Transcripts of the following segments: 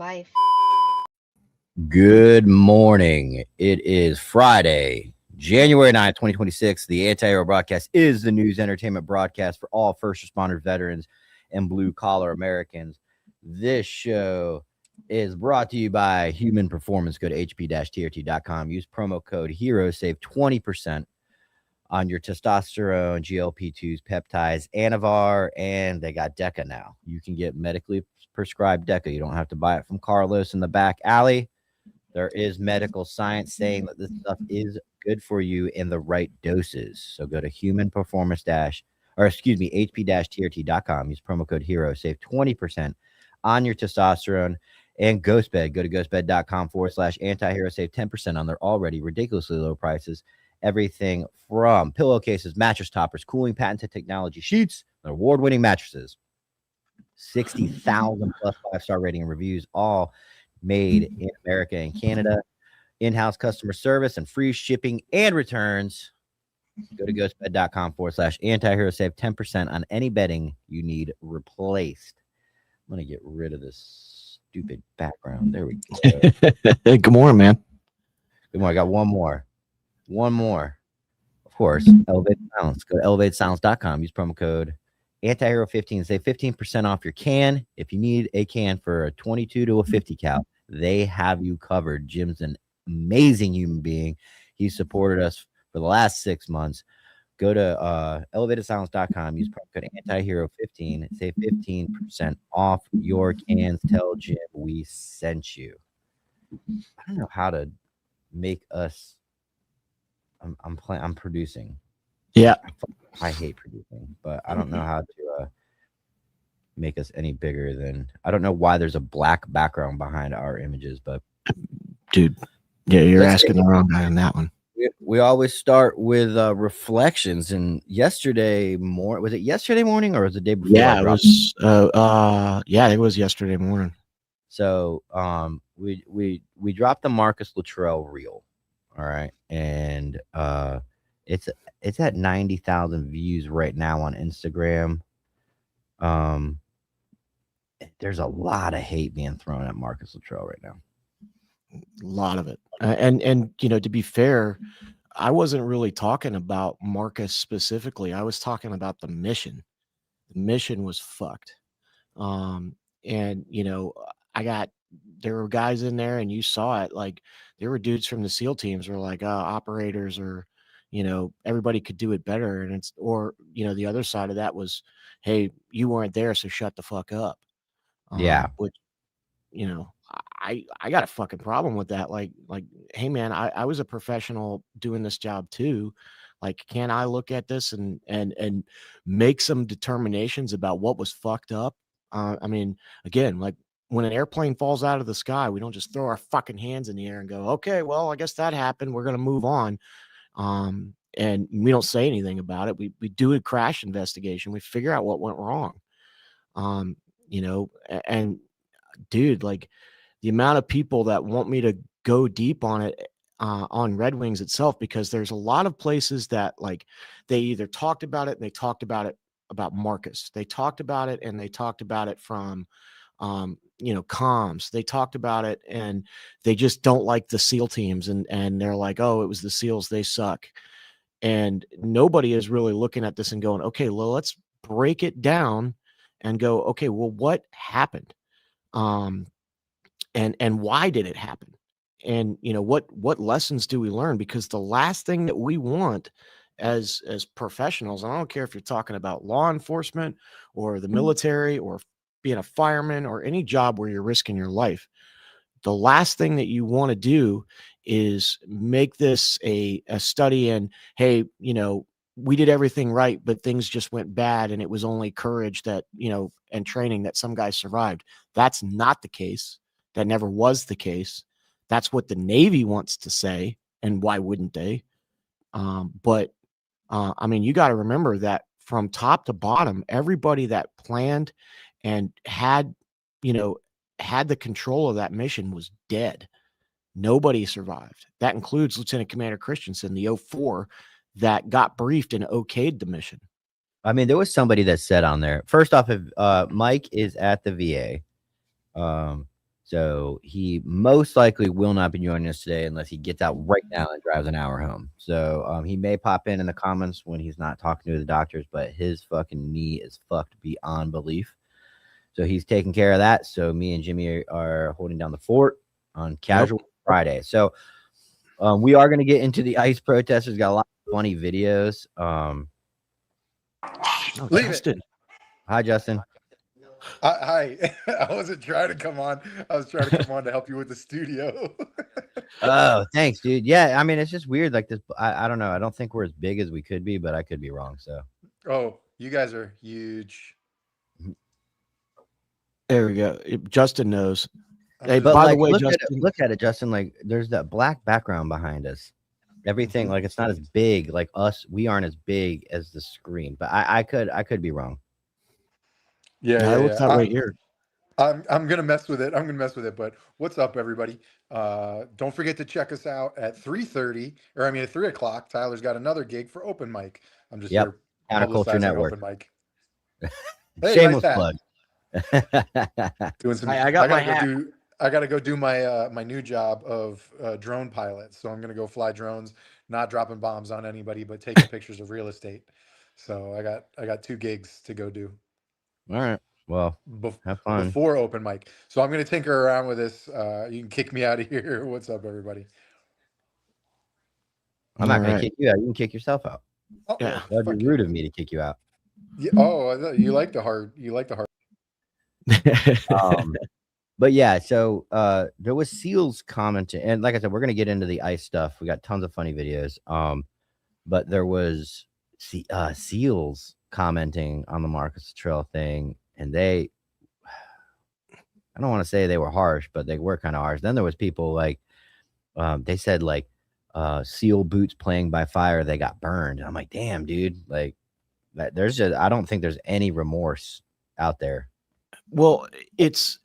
life. Good morning. It is Friday, January 9th, 2026. The Anti-Hero Broadcast is the news entertainment broadcast for all first responders, veterans, and blue-collar Americans. This show is brought to you by Human Performance. Go to hp-trt.com. Use promo code HERO. Save 20% on your testosterone, GLP-2s, peptides, Anavar, and they got DECA now. You can get medically prescribed DECA. You don't have to buy it from Carlos in the back alley. There is medical science saying that this stuff is good for you in the right doses. So go to hp-trt.com. Use promo code HERO. Save 20% on your testosterone. And GhostBed. Go to ghostbed.com/anti-hero. Save 10% on their already ridiculously low prices. Everything from pillowcases, mattress toppers, cooling patented technology, sheets, and award-winning mattresses. 60,000 plus 5-star rating and reviews, all made in America and Canada. In-house customer service and free shipping and returns. Go to ghostbed.com/anti-hero. Save 10% on any bedding you need replaced. I'm going to get rid of this stupid background. There we go. Good morning, man. Good morning. I got one more. Of course, Elevated Silence. Go to elevatedsilence.com. Use promo code Antihero15. Save 15% off your can. If you need a can for a 22 to a 50 cal, they have you covered. Jim's an amazing human being. He supported us for the last 6 months. Go to elevatedsilence.com. Use promo code Antihero15. Save 15% off your cans. Tell Jim we sent you. I don't know how to make us. I'm producing. Yeah. I hate producing, but I don't know how to make us any bigger than. I don't know why there's a black background behind our images, but dude, yeah, you're asking the wrong guy on that one. We always start with reflections. And yesterday morning, was it yesterday morning or was it the day before? Yeah, it was. Yeah, it was yesterday morning. So we dropped the Marcus Luttrell reel. All right, and it's at 90,000 views right now on Instagram. There's a lot of hate being thrown at Marcus Luttrell right now. A lot of it, and you know, to be fair, I wasn't really talking about Marcus specifically. I was talking about the mission. The mission was fucked. And you know, there were guys in there, and you saw it. Like there were dudes from the SEAL teams were like operators, or you know, everybody could do it better. And or you know, the other side of that was, hey, you weren't there, so shut the fuck up. Yeah. Which, you know, I got a fucking problem with that. Like, hey man, I was a professional doing this job too. Like, can I look at this and make some determinations about what was fucked up? I mean, again, like when an airplane falls out of the sky, we don't just throw our fucking hands in the air and go, okay, well, I guess that happened. We're going to move on. And we don't say anything about it. We do a crash investigation. We figure out what went wrong. You know, and dude, like the amount of people that want me to go deep on it, on Red Wings itself, because there's a lot of places that like they either talked about it and they talked about it about Marcus. They talked about it and they talked about it from, you know, comms. They talked about it and they just don't like the SEAL teams, and they're like, oh, it was the SEALs, they suck. And nobody is really looking at this and going, okay, well, let's break it down and go, okay, well, what happened? And why did it happen? And you know, what lessons do we learn? Because the last thing that we want as professionals, and I don't care if you're talking about law enforcement or the military or being a fireman or any job where you're risking your life, the last thing that you want to do is make this a study and, hey, you know, we did everything right, but things just went bad and it was only courage that, you know, and training that some guys survived. That's not the case. That never was the case. That's what the Navy wants to say, and why wouldn't they? But I mean, you got to remember that from top to bottom, everybody that planned and had, you know, had the control of that mission was dead. Nobody survived. That includes Lieutenant Commander Christensen, the 04, that got briefed and okayed the mission. I mean, there was somebody that said on there, first off, if Mike is at the VA, So he most likely will not be joining us today unless he gets out right now and drives an hour home. So he may pop in the comments when he's not talking to the doctors, but his fucking knee is fucked beyond belief. So he's taking care of that. So me and Jimmy are holding down the fort on Casual Friday. So we are going to get into the ICE protesters. Got a lot of funny videos. Justin. Hi, Justin. Hi. I wasn't trying to come on. I was trying to come on to help you with the studio. Oh, thanks, dude. Yeah, I mean, it's just weird. Like this, I don't know. I don't think we're as big as we could be, but I could be wrong. So. Oh, you guys are huge. There we go. Justin knows. Hey, but by the way, look at it, Justin. Like, there's that black background behind us. Everything, like, it's not as big. Like us, we aren't as big as the screen. But I could be wrong. Yeah, it looks that way here. I'm gonna mess with it. But what's up, everybody? Don't forget to check us out at 3:30, or I mean at 3 o'clock. Tyler's got another gig for open mic. I'm just here Counterculture Network. Open mic. Hey, shameless plug. Doing some. I gotta go do my new job of drone pilot. So I'm gonna go fly drones, not dropping bombs on anybody, but taking pictures of real estate. So I got 2 gigs to go do. All right. Well, have fun before open mic. So I'm gonna tinker around with this. You can kick me out of here. What's up, everybody? I'm not gonna kick you out. You can kick yourself out. Oh, yeah, that'd be rude of me to kick you out. Yeah, oh, you like the hard. But yeah, so there was Seals commenting, and like I said, we're gonna get into the ICE stuff. We got tons of funny videos. But there was Seals commenting on the Marcus Luttrell thing, and I don't want to say they were harsh, but they were kind of harsh. Then there was people like they said like Seal boots playing by fire, they got burned. And I'm like, damn, dude, like I don't think there's any remorse out there. Well, it's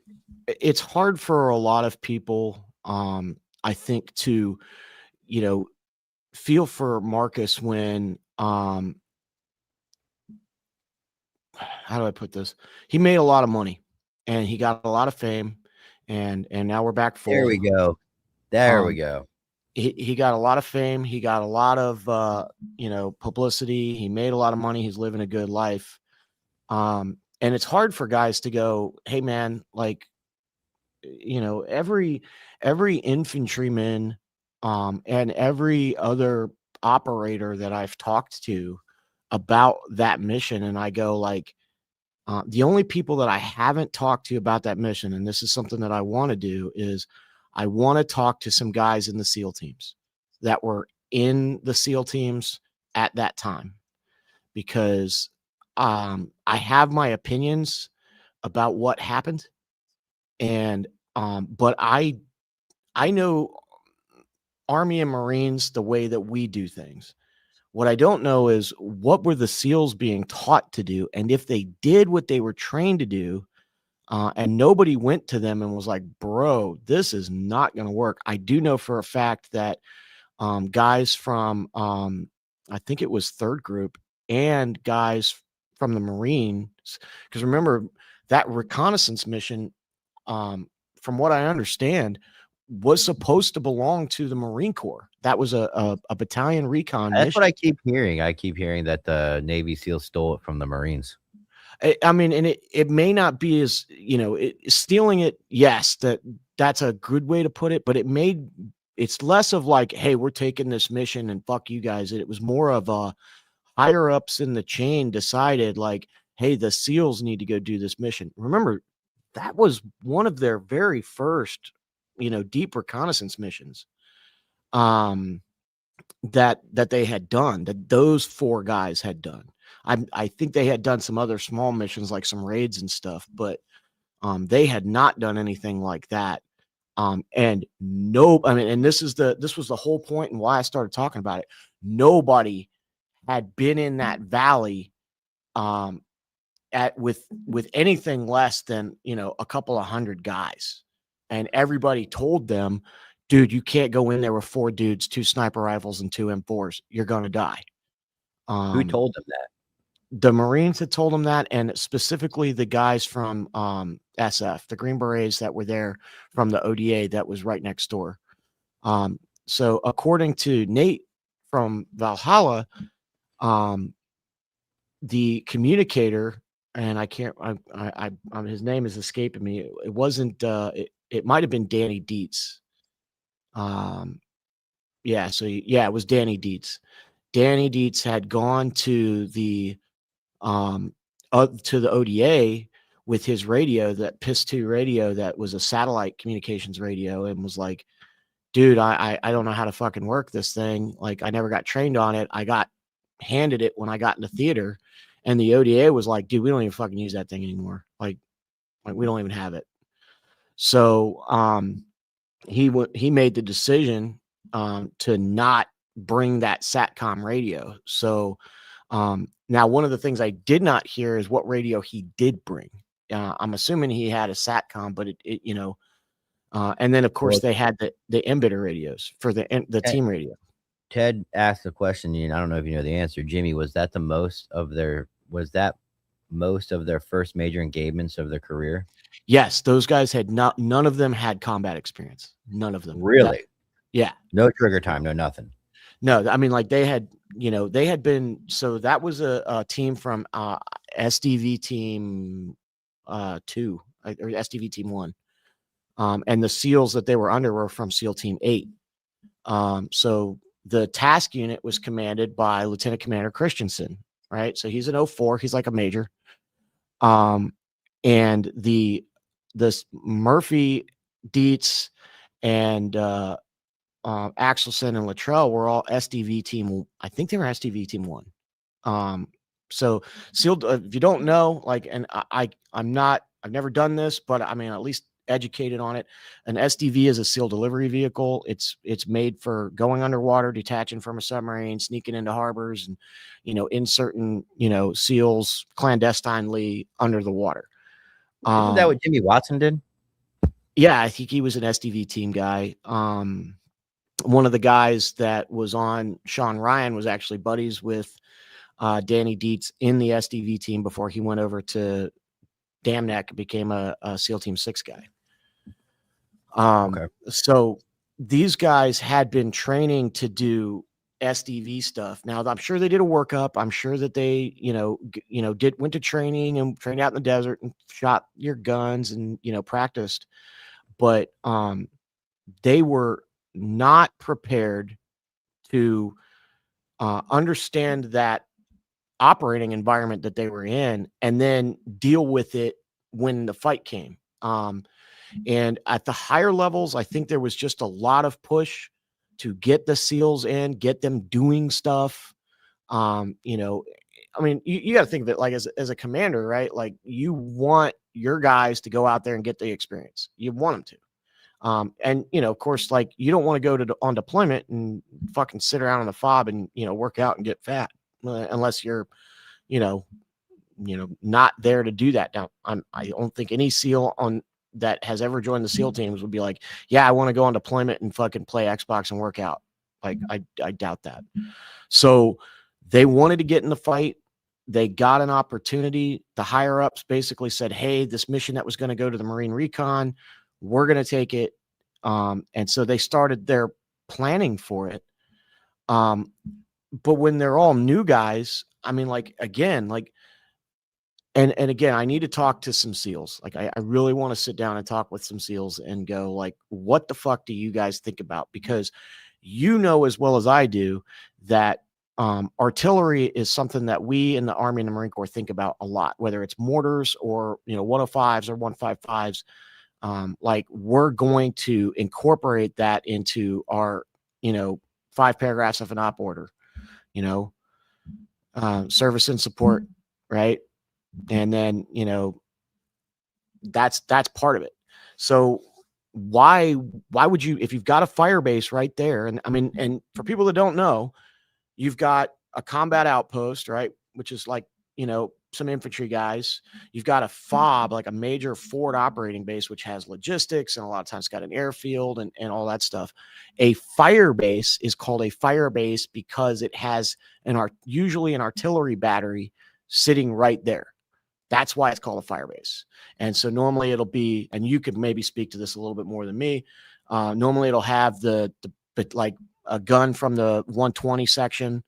hard for a lot of people, I think, to, feel for Marcus when, how do I put this? He made a lot of money and he got a lot of fame, and now we're back full. There we go. We go. He got a lot of fame. He got a lot of, publicity. He made a lot of money. He's living a good life. And it's hard for guys to go, hey man, like, every infantryman, and every other operator that I've talked to about that mission, and I go like, the only people that I haven't talked to about that mission, and this is something that I want to do, is I want to talk to some guys in the SEAL teams that were in the SEAL teams at that time, because I have my opinions about what happened, and but I know Army and Marines the way that we do things. What I don't know is what were the SEALs being taught to do, and if they did what they were trained to do, and nobody went to them and was like, bro, this is not going to work. I do know for a fact that guys from, I think it was 3rd Group, and guys from the Marines, because remember that reconnaissance mission, from what I understand, was supposed to belong to the Marine Corps. That was a battalion recon mission. That's what I keep hearing. I keep hearing that the Navy SEALs stole it from the Marines. I mean, and it may not be as, stealing it. Yes, that's a good way to put it, but it's less of like, hey, we're taking this mission and fuck you guys. It was more of a higher ups in the chain decided like, hey, the SEALs need to go do this mission. Remember, that was one of their very first, deep reconnaissance missions, that they had done, that those 4 guys had done. I think they had done some other small missions, like some raids and stuff, but they had not done anything like that. And this was the whole point and why I started talking about it. Nobody had been in that valley with anything less than, a couple of hundred guys. And everybody told them, dude, you can't go in there with 4 dudes, 2 sniper rifles and 2 M4s. You're going to die. Who told them that? the Marines had told him that, and specifically the guys from SF, the Green Berets that were there from the ODA that was right next door. So according to Nate from Valhalla, the communicator, and I can't, his name is escaping me. It wasn't, it might have been Danny Dietz. Yeah, it was Danny Dietz. Danny Dietz had gone to the ODA with his radio, that PIS-2 radio that was a satellite communications radio, and was like, dude, I don't know how to fucking work this thing. Like, I never got trained on it. I got handed it when I got into theater, and the ODA was like, dude, we don't even fucking use that thing anymore. Like we don't even have it. So he made the decision to not bring that SATCOM radio. So now one of the things I did not hear is what radio he did bring. I'm assuming he had a SATCOM, but it you know, and then of course they had the embedder radios for the team radio. Ted asked a question, and I don't know if you know the answer. Jimmy, was that most of their first major engagements of their career? Yes, those guys had none of them had combat experience. None of them. Really? Yeah. No trigger time, no nothing. No, I mean, like they had been, so that was a team from SDV team 2 or SDV team 1. And the SEALs that they were under were from SEAL team 8. So the task unit was commanded by Lieutenant Commander Christensen, right? So he's an 04, he's like a major. And this Murphy, Dietz, and Axelson and Luttrell were all SDV team. I think they were SDV team 1. So SEAL, if you don't know, like, and I've never done this, but I mean, at least educated on it. An SDV is a SEAL delivery vehicle. It's made for going underwater, detaching from a submarine, sneaking into harbors, and, inserting, SEALs clandestinely under the water. Isn't that what Jimmy Watson did? Yeah, I think he was an SDV team guy. One of the guys that was on Sean Ryan was actually buddies with Danny Dietz in the SDV team before he went over to Damneck, became a SEAL Team 6 guy. Okay. So these guys had been training to do SDV stuff. Now, I'm sure they did a workup. I'm sure that they, went to training and trained out in the desert and shot your guns and, practiced. But they were not prepared to understand that operating environment that they were in and then deal with it when the fight came. And at the higher levels, I think there was just a lot of push to get the SEALs in, get them doing stuff. I mean, you got to think of it like as a commander, right? Like, you want your guys to go out there and get the experience. You want them to. And, of course, like, you don't want to go on deployment and fucking sit around on the fob and, work out and get fat, unless you're, not there to do that. Now, I don't think any SEAL that has ever joined the SEAL teams would be like, yeah, I want to go on deployment and fucking play Xbox and work out. Like, I doubt that. So they wanted to get in the fight. They got an opportunity. The higher ups basically said, hey, this mission that was going to go to the Marine Recon, we're going to take it. And so they started their planning for it. But when they're all new guys, I mean, like, again, like, and again, I need to talk to some SEALs. Like, I really want to sit down and talk with some SEALs and go, like, what the fuck do you guys think about? Because as well as I do that artillery is something that we in the Army and the Marine Corps think about a lot, whether it's mortars or, 105s or 155s. Like, we're going to incorporate that into our, 5 paragraphs of an op order, service and support, right? And then, that's part of it. So why would you, if you've got a fire base right there, and I mean, and for people that don't know, you've got a combat outpost, right? Which is like, some infantry guys. You've got a FOB, like a major forward operating base, which has logistics and a lot of times got an airfield and all that stuff. A fire base is called a fire base because it has usually an artillery battery sitting right there. That's why it's called a fire base. And so normally it'll be, and you could maybe speak to this a little bit more than me. Normally it'll have but like a gun from the 120 section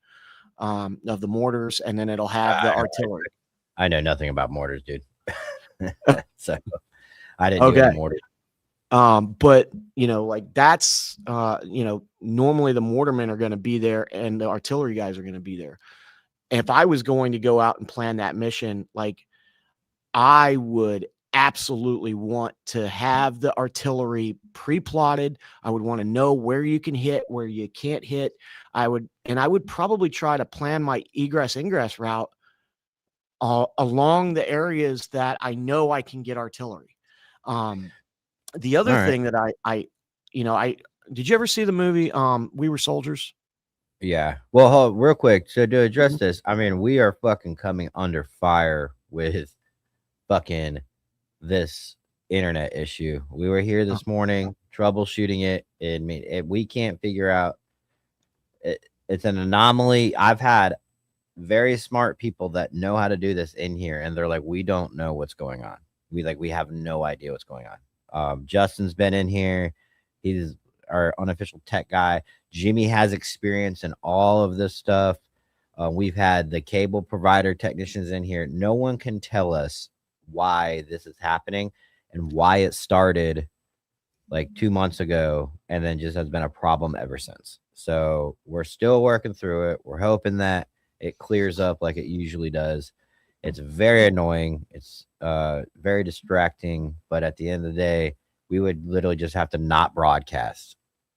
of the mortars, and then it'll have the artillery. I know nothing about mortars, dude. So I didn't do any mortars. But like that's normally the mortarmen are going to be there and the artillery guys are going to be there. If I was going to go out and plan that mission, like I would absolutely want to have the artillery pre-plotted. I would want to know where you can hit, where you can't hit. I would probably try to plan my egress-ingress route along the areas that I know I can get artillery. The other thing that I did you ever see the movie We Were Soldiers? Yeah. Well, real quick, so to address this, I mean, we are fucking coming under fire with fucking this internet issue. We were here this morning troubleshooting it, and we can't figure out it's an anomaly. I've had very smart people that know how to do this in here, and they're like, we don't know what's going on. We have no idea what's going on. Justin's been in here. He's our unofficial tech guy. Jimmy has experience in all of this stuff. We've had the cable provider technicians in here. No one can tell us why this is happening and why it started like 2 months ago and then just has been a problem ever since. So we're still working through it. We're hoping that it clears up like it usually does. It's very annoying. It's very distracting. But at the end of the day, we would literally just have to not broadcast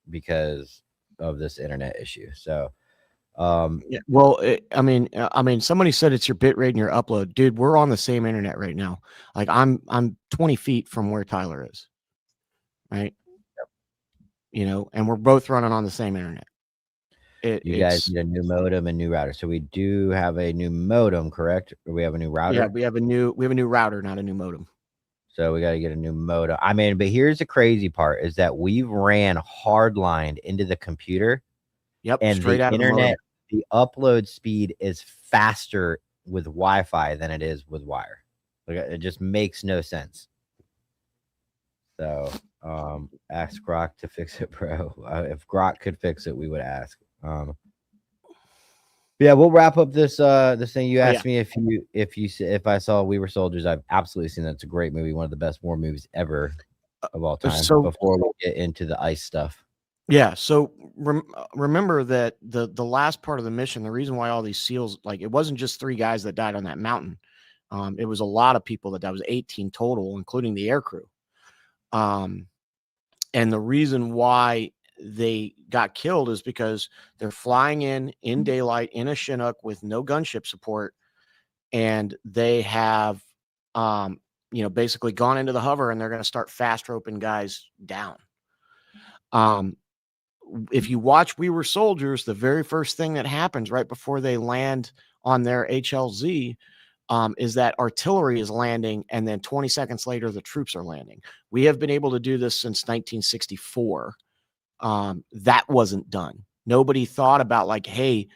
because of this internet issue. So, yeah. Well, I mean, somebody said it's your bit rate and your upload, dude. We're on the same internet right now. Like I'm 20 feet from where Tyler is, right? Yep. And we're both running on the same internet. You guys need a new modem and new router. So we do have a new modem, correct? Or we have a new router? Yeah, we have a new router, not a new modem. So we got to get a new modem. I mean, but here's the crazy part is that we've ran hardlined into the computer. Yep. And straight the out internet, of the upload speed is faster with Wi-Fi than it is with wire. Like, it just makes no sense. So ask Grok to fix it, bro. If Grok could fix it, we would ask. Yeah, we'll wrap up this thing. You asked me if I saw We Were Soldiers. I've absolutely seen that. It's a great movie, one of the best war movies ever of all time. So before we get into the ice stuff, yeah. So remember that the last part of the mission, the reason why all these SEALs, like it wasn't just 3 guys that died on that mountain. It was a lot of people that was 18 total, including the air crew. And the reason why they got killed is because they're flying in daylight in a Chinook with no gunship support, and they have basically gone into the hover and they're going to start fast roping guys down. If you watch We Were Soldiers, the very first thing that happens right before they land on their HLZ is that artillery is landing, and then 20 seconds later the troops are landing. We have been able to do this since 1964. That wasn't done. Nobody thought about like, hey,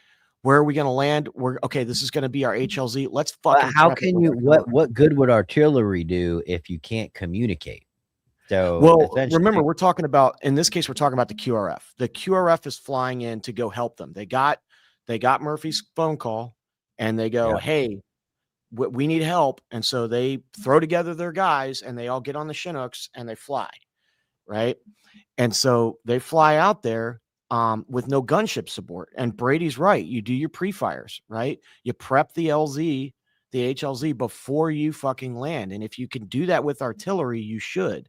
where are we going to land? This is going to be our HLZ. Let's fucking. How can you? What good would artillery do if you can't communicate? So, well, remember, we're talking about, in this case, we're talking about the QRF. The QRF is flying in to go help them. They got Murphy's phone call, and they go, hey, we need help. And so they throw together their guys, and they all get on the Chinooks and they fly, right? And so they fly out there with no gunship support. And Brady's right. You do your pre-fires, right? You prep the HLZ before you fucking land. And if you can do that with artillery, you should.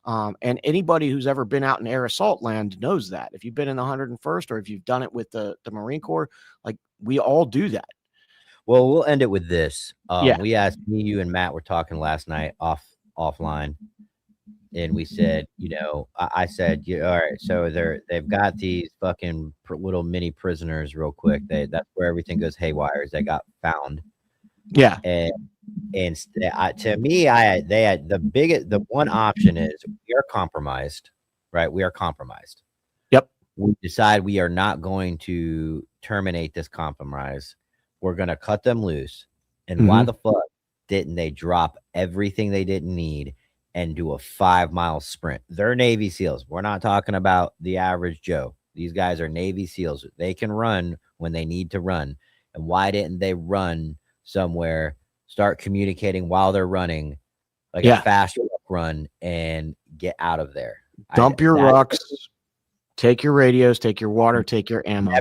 And anybody who's ever been out in air assault land knows that. If you've been in the 101st or if you've done it with the Marine Corps, like we all do that. Well, we'll end it with this. We asked me, you, and Matt were talking last night offline. And we said, I said, all right, so they've got these fucking little mini prisoners real quick. That's where everything goes haywire. They got found. Yeah. And to me, the one option is we are compromised, right? We are compromised. Yep. We decide we are not going to terminate this compromise. We're going to cut them loose And why the fuck didn't they drop everything they didn't need and do a 5-mile sprint? They're Navy SEALs. We're not talking about the average Joe. These guys are Navy SEALs. They can run when they need to run. And why didn't they run somewhere, start communicating while they're running, like a fast run, and get out of there? Dump your rucks, take your radios, take your water, take your ammo.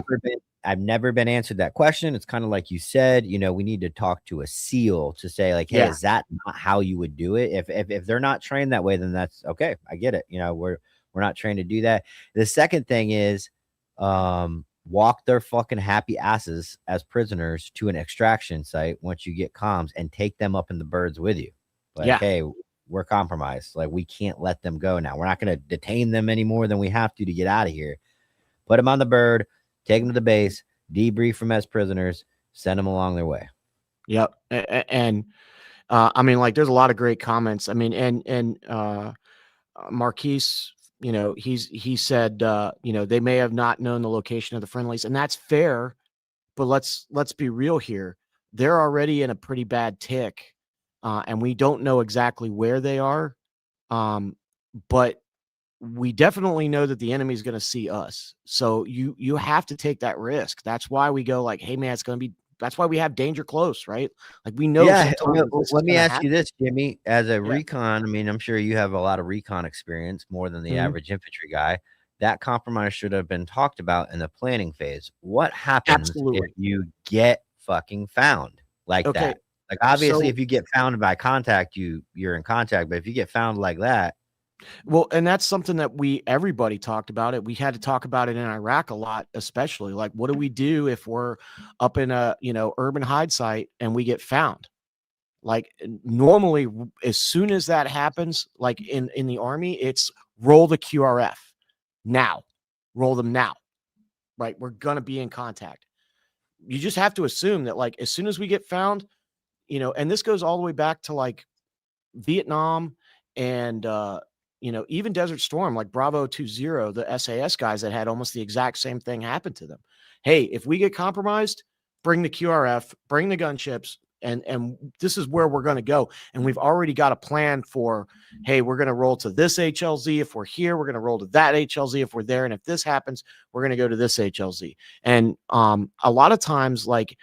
I've never been answered that question. It's kind of like you said, you know, we need to talk to a SEAL to say, like, hey, is that not how you would do it? If they're not trained that way, then that's okay. I get it. You know, we're not trained to do that. The second thing is walk their fucking happy asses as prisoners to an extraction site once you get comms and take them up in the birds with you. Like, hey, we're compromised. Like, we can't let them go now. We're not going to detain them any more than we have to get out of here. Put them on the bird, take them to the base, debrief them as prisoners, send them along their way. Yep. And I mean, like, there's a lot of great comments. I mean, and Marquise, you know, he said, you know, they may have not known the location of the friendlies, and that's fair, but let's be real here. They're already in a pretty bad tick, and we don't know exactly where they are. But we definitely know that the enemy is going to see us. So you have to take that risk. That's why we go like, hey man, it's going to be, that's why we have danger close, right? Like, we know. Yeah. Let me ask you this, Jimmy, as a recon. I mean, I'm sure you have a lot of recon experience, more than the average infantry guy. That compromise should have been talked about in the planning phase. What happens if you get fucking found like that? Like, obviously, if you get found by contact, you're in contact. But if you get found like that, well, and that's something that everybody talked about it. We had to talk about it in Iraq a lot, especially like, what do we do if we're up in a, you know, urban hide site and we get found? Like, normally, as soon as that happens, like in the Army, it's roll the QRF now, roll them now, right? We're going to be in contact. You just have to assume that, like, as soon as we get found, you know, and this goes all the way back to like Vietnam and, you know, even Desert Storm, like Bravo 20, the SAS guys that had almost the exact same thing happen to them. Hey, if we get compromised, bring the QRF, bring the gunships, and this is where we're going to go. And we've already got a plan for, hey, we're going to roll to this HLZ if we're here. We're going to roll to that HLZ if we're there. And if this happens, we're going to go to this HLZ. And a lot of times, like,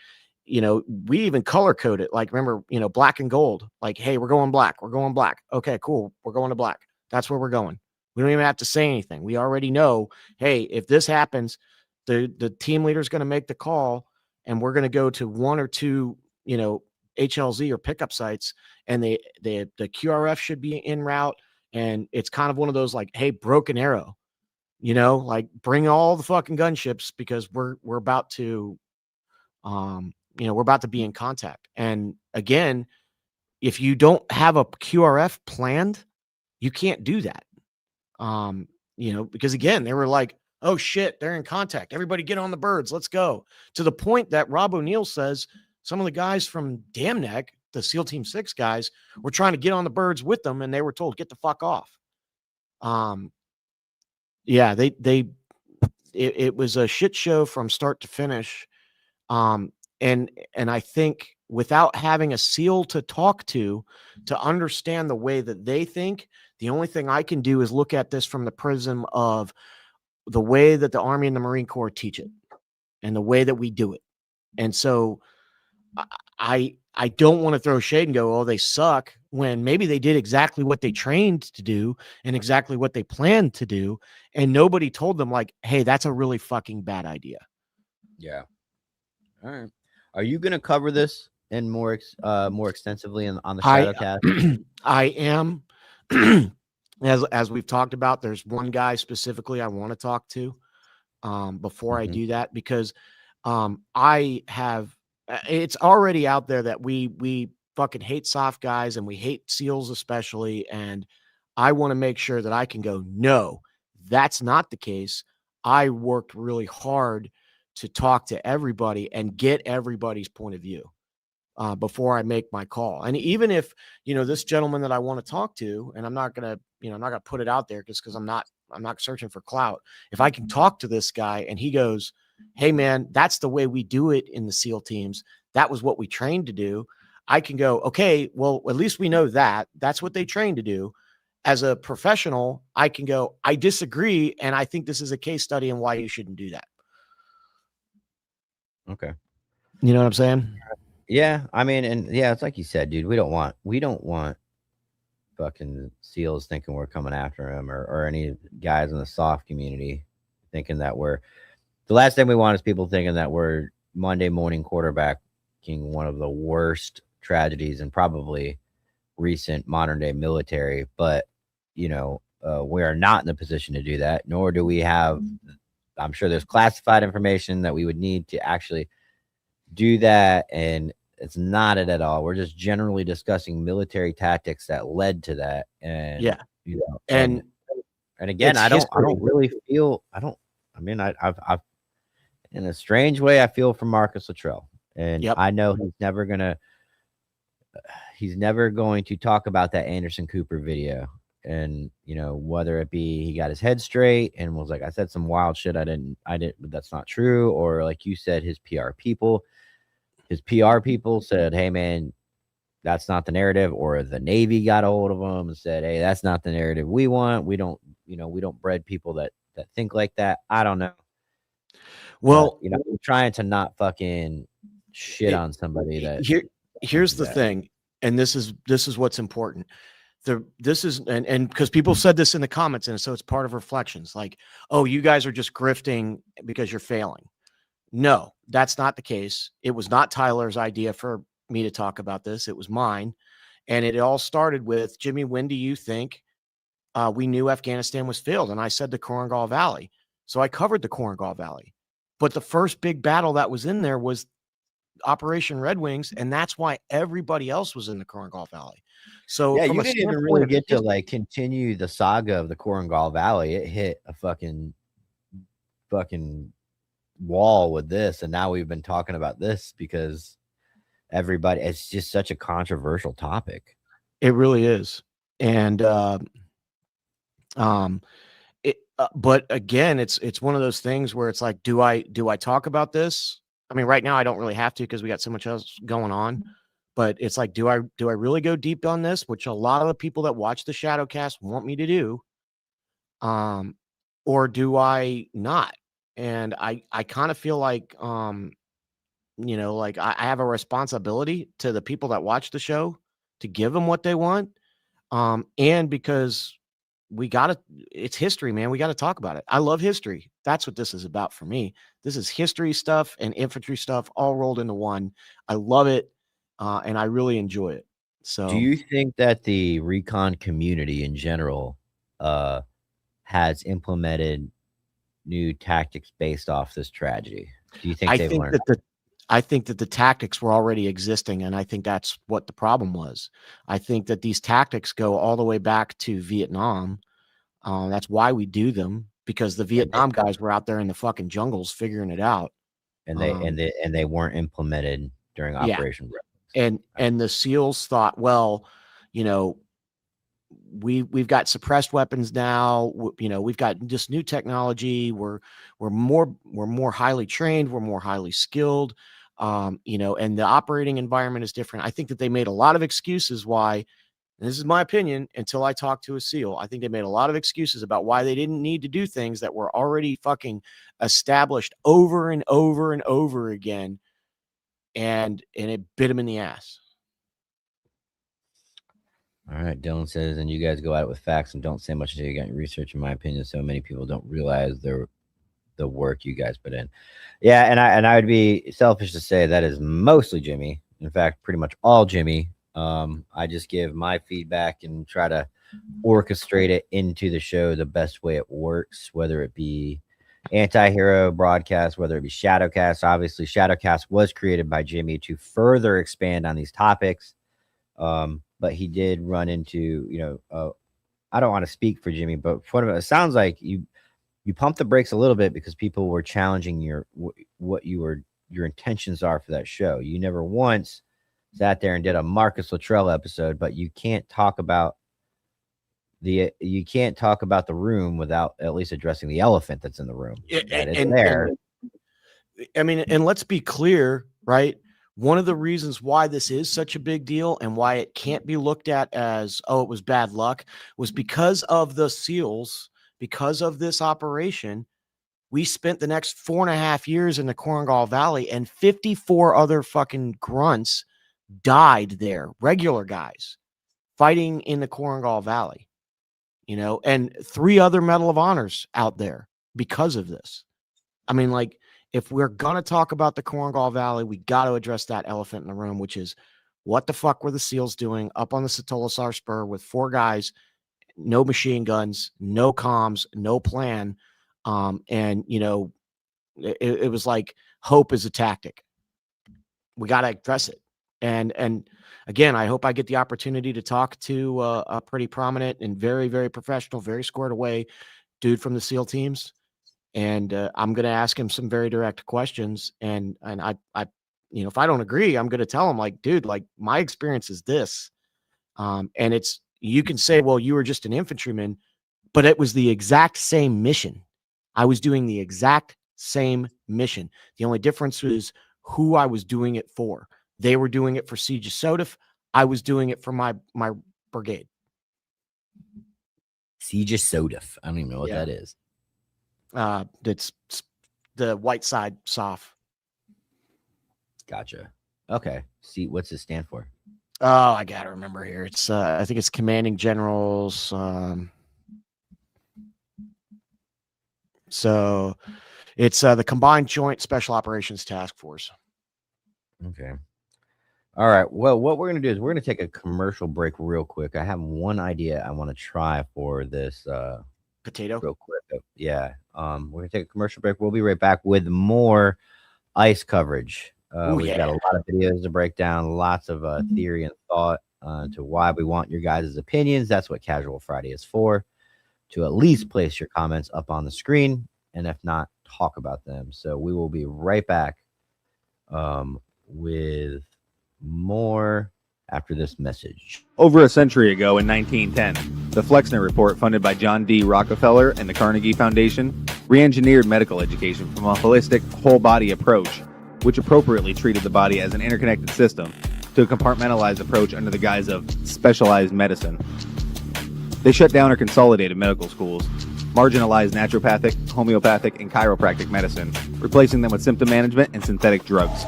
you know, we even color code it. Like, remember, you know, black and gold. Like, hey, we're going black. We're going black. Okay, cool. We're going to black. That's where we're going. We don't even have to say anything. We already know, hey, if this happens, the team leader is going to make the call, and we're going to go to one or two, you know, HLZ or pickup sites, and the QRF should be en route. And it's kind of one of those like, hey, broken arrow, you know, like, bring all the fucking gunships because we're about to, you know, we're about to be in contact. And again, if you don't have a QRF planned, you can't do that. You know, because again, they were like, oh shit, they're in contact. Everybody get on the birds. Let's go. To the point that Rob O'Neill says some of the guys from Dam Neck, the SEAL Team 6 guys, were trying to get on the birds with them, and they were told, get the fuck off. Yeah, it was a shit show from start to finish. And I think without having a SEAL to talk to understand the way that they think, the only thing I can do is look at this from the prism of the way that the Army and the Marine Corps teach it and the way that we do it. And so I don't want to throw shade and go, oh, they suck, when maybe they did exactly what they trained to do and exactly what they planned to do. And nobody told them, like, hey, that's a really fucking bad idea. Yeah. All right. Are you going to cover this in more extensively on the Shadowcast? I am. As we've talked about, there's one guy specifically I want to talk to before I do that, because I have, it's already out there that we fucking hate soft guys and we hate SEALs especially. And I want to make sure that I can go, no, that's not the case. I worked really hard to talk to everybody and get everybody's point of view before I make my call. And even if, you know, this gentleman that I want to talk to, and I'm not going to put it out there just because I'm not searching for clout. If I can talk to this guy and he goes, hey man, that's the way we do it in the SEAL teams, that was what we trained to do, I can go, okay, well, at least we know that that's what they train to do. As a professional, I can go, I disagree, and I think this is a case study in why you shouldn't do that. Okay. You know what I'm saying? Yeah, I mean, and yeah, it's like you said, dude. We don't want fucking SEALs thinking we're coming after him, or any guys in the soft community thinking that we're. The last thing we want is people thinking that we're Monday morning quarterbacking one of the worst tragedies in probably recent modern day military. But we are not in the position to do that, nor do we have. I'm sure there's classified information that we would need to actually do that, and it's not it at all. We're just generally discussing military tactics that led to that, and Yeah. and again, I don't really feel. I mean, I've in a strange way, I feel for Marcus Luttrell, and I know he's never going to talk about that Anderson Cooper video. And whether it be he got his head straight and was like, I said some wild shit, I didn't, but that's not true. Or like you said, his PR people said, hey man, that's not the narrative. Or the Navy got a hold of him and said, hey, that's not the narrative we want. We don't bred people that think like that. I don't know. Well, but, I'm trying to not fucking shit on somebody that here's the thing. And this is what's important. This is and because people said this in the comments, and so it's part of reflections, like, oh, you guys are just grifting because you're failing. No, that's not the case. It was not Tyler's idea for me to talk about this. It was mine. And it all started with, Jimmy, when do you think we knew Afghanistan was failed? And I said the Korengal Valley. So I covered the Korengal Valley. But the first big battle that was in there was Operation Red Wings, and that's why everybody else was in the Korengal Valley. So yeah, you didn't even really get to like continue the saga of the Korengal Valley. It hit a fucking wall with this, and now we've been talking about this because it's just such a controversial topic. It really is. And but again, it's one of those things where it's like, do I talk about this? I mean, right now I don't really have to because we got so much else going on. But it's like, do I really go deep on this, which a lot of the people that watch the Shadowcast want me to do, or do I not? And I kind of feel like, like I have a responsibility to the people that watch the show to give them what they want, and because it's history, man. We got to talk about it. I love history. That's what this is about for me. This is history stuff and infantry stuff all rolled into one. I love it. And I really enjoy it. So do you think that the recon community in general has implemented new tactics based off this tragedy? Do you think they've learned? I think that the tactics were already existing, and I think that's what the problem was. I think that these tactics go all the way back to Vietnam. That's why we do them, because the Vietnam guys were out there in the fucking jungles figuring it out. And they weren't implemented during Operation Red. And the SEALs thought, well, we've got suppressed weapons now. We've got this new technology. We're more highly trained. We're more highly skilled. And the operating environment is different. I think that they made a lot of excuses why, and this is my opinion, until I talked to a SEAL, I think they made a lot of excuses about why they didn't need to do things that were already fucking established over and over and over again. And it bit him in the ass. All right, Dylan says, and you guys go at it with facts and don't say much until you got your research. In my opinion, so many people don't realize the work you guys put in. Yeah, and I would be selfish to say that is mostly Jimmy. In fact, pretty much all Jimmy. I just give my feedback and try to orchestrate it into the show the best way it works, whether it be Anti-Hero broadcast, whether it be Shadowcast. Obviously, Shadowcast was created by Jimmy to further expand on these topics. But he did run into, I don't want to speak for Jimmy, but it sounds like you pumped the brakes a little bit because people were challenging your intentions are for that show. You never once sat there and did a Marcus Luttrell episode, but you can't talk about the room without at least addressing the elephant that's in the room. And let's be clear, right? one of the reasons why this is such a big deal and why it can't be looked at as, oh, it was bad luck, was because of the SEALs, because of this operation. We spent the next 4.5 years in the Korengal Valley, and 54 other fucking grunts died there, regular guys fighting in the Korengal Valley, and 3 other Medal of Honors out there because of this. I mean, like, if we're going to talk about the Korengal Valley, we got to address that elephant in the room, which is what the fuck were the SEALs doing up on the Satolasar Spur with 4 guys, no machine guns, no comms, no plan. And, it was like hope is a tactic. We got to address it. And again, I hope I get the opportunity to talk to a pretty prominent and very, very professional, very squared away dude from the SEAL teams. And I'm going to ask him some very direct questions. And I, if I don't agree, I'm going to tell him, like, dude, like, my experience is this. And you can say, well, you were just an infantryman, but it was the exact same mission. I was doing the exact same mission. The only difference was who I was doing it for. They were doing it for Siege of Sodif. I was doing it for my brigade. Siege of Sodif. I don't even know what that is. It's the white side soft. Gotcha. Okay. See, what's it stand for? Oh, I gotta remember here. It's I think it's Commanding Generals. So it's the Combined Joint Special Operations Task Force. Okay. All right. Well, what we're going to do is we're going to take a commercial break real quick. I have one idea I want to try for this potato real quick. Yeah. We're going to take a commercial break. We'll be right back with more ICE coverage. We've got a lot of videos to break down, lots of theory and thought to why we want your guys' opinions. That's what Casual Friday is for, to at least place your comments up on the screen, and if not, talk about them. So we will be right back with more after this message. Over a century ago in 1910, the Flexner Report, funded by John D. Rockefeller and the Carnegie Foundation, re-engineered medical education from a holistic, whole-body approach, which appropriately treated the body as an interconnected system, to a compartmentalized approach under the guise of specialized medicine. They shut down or consolidated medical schools, marginalized naturopathic, homeopathic, and chiropractic medicine, replacing them with symptom management and synthetic drugs.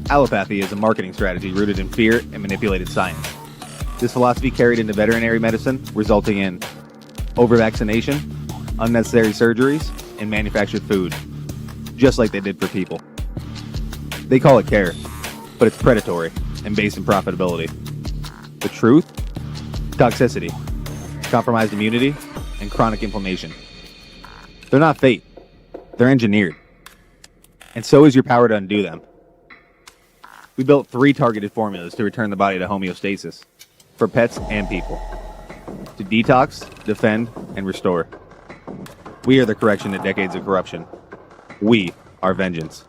Allopathy is a marketing strategy rooted in fear and manipulated science. This philosophy carried into veterinary medicine, resulting in over-vaccination, unnecessary surgeries, and manufactured food, just like they did for people. They call it care, but it's predatory and based in profitability. The truth? Toxicity, compromised immunity, and chronic inflammation. They're not fate. They're engineered. And so is your power to undo them. We built 3 targeted formulas to return the body to homeostasis, for pets and people. To detox, defend, and restore. We are the correction to decades of corruption. We are vengeance.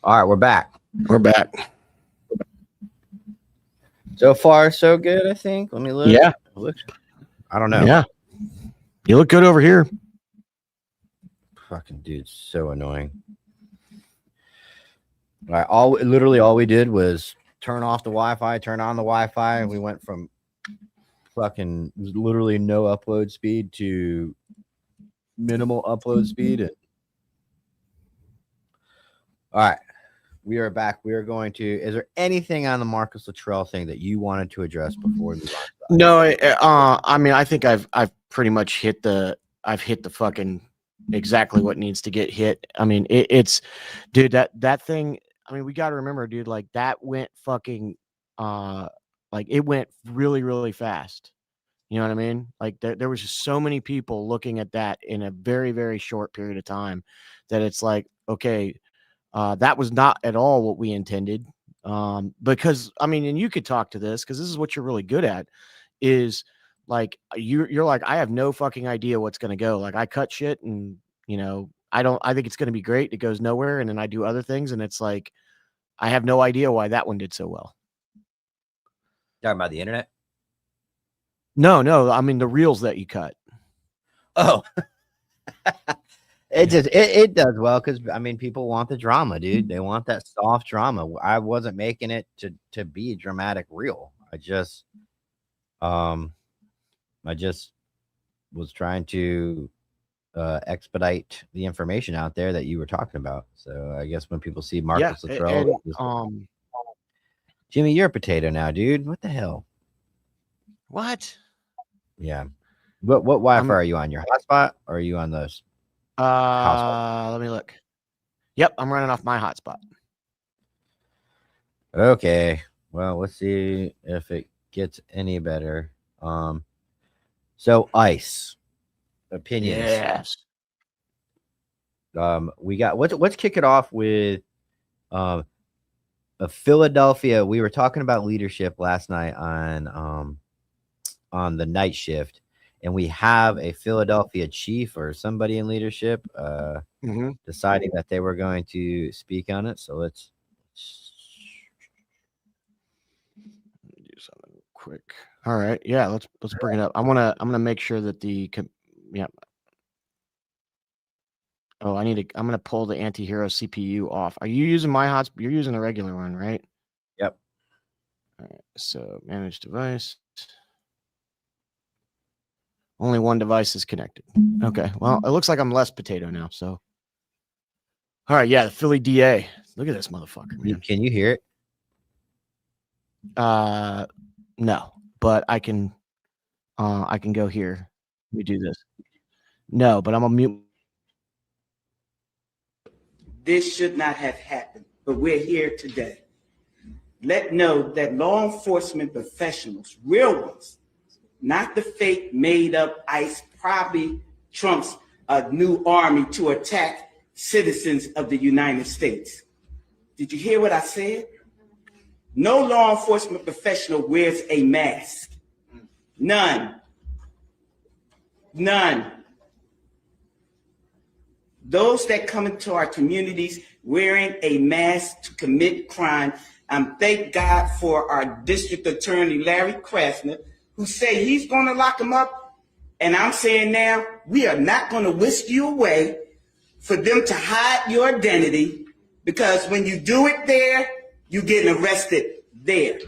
All right, we're back. We're back. So far, so good, I think. Let me look. Yeah. Look. I don't know. Yeah. You look good over here. Fucking dude's so annoying. All right, literally all we did was turn off the Wi-Fi, turn on the Wi-Fi, and we went from fucking literally no upload speed to minimal upload speed. All right, we are back. We are going to. Is there anything on the Marcus Luttrell thing that you wanted to address before we move on? No, I mean, I think I've pretty much hit the fucking exactly what needs to get hit. I mean, it's dude, that thing. I mean, we got to remember, dude, like that went fucking like it went really, really fast. You know what I mean? Like there was just so many people looking at that in a very, very short period of time that it's like, okay, that was not at all what we intended. Because I mean, and you could talk to this because this is what you're really good at is like you're like, I have no fucking idea what's going to go. Like I cut shit and, you know, I think it's going to be great. It goes nowhere. And then I do other things. And it's like, I have no idea why that one did so well. Talking about the internet? No. I mean, the reels that you cut. Oh, it does well. Cause I mean, people want the drama, dude. They want that soft drama. I wasn't making it to be a dramatic reel. I just was trying to expedite the information out there that you were talking about. So I guess when people see Marcus Luttrell, Jimmy, you're a potato now, dude. What the hell? What? Yeah. What Wi-Fi are you on? Your hotspot or are you on the let me look. Yep, I'm running off my hotspot. Okay. Well, let's see if it gets any better. So ICE opinions. Yes. We got let's kick it off with a Philadelphia. We were talking about leadership last night on the night shift, and we have a Philadelphia chief or somebody in leadership deciding that they were going to speak on it. So let's do something quick. All right, yeah, let's bring it up. I'm gonna make sure that yeah. Oh, I'm gonna pull the anti-hero CPU off. Are you using my hotspot? You're using the regular one, right? Yep. All right, so manage device. Only one device is connected. Okay, well, it looks like I'm less potato now. So, all right, yeah, the Philly DA. Look at this motherfucker, man. Can you hear it? No, but I can go here. Let me do this. No, but I'm gonna mute. This should not have happened, but we're here today. Let know that law enforcement professionals, real ones, not the fake made up ICE, probably Trump's new army to attack citizens of the United States. Did you hear what I said? No law enforcement professional wears a mask. None. Those that come into our communities wearing a mask to commit crime, thank God for our district attorney, Larry Krasner, who say he's going to lock them up. And I'm saying now, we are not going to whisk you away for them to hide your identity, because when you do it there, you're getting arrested there.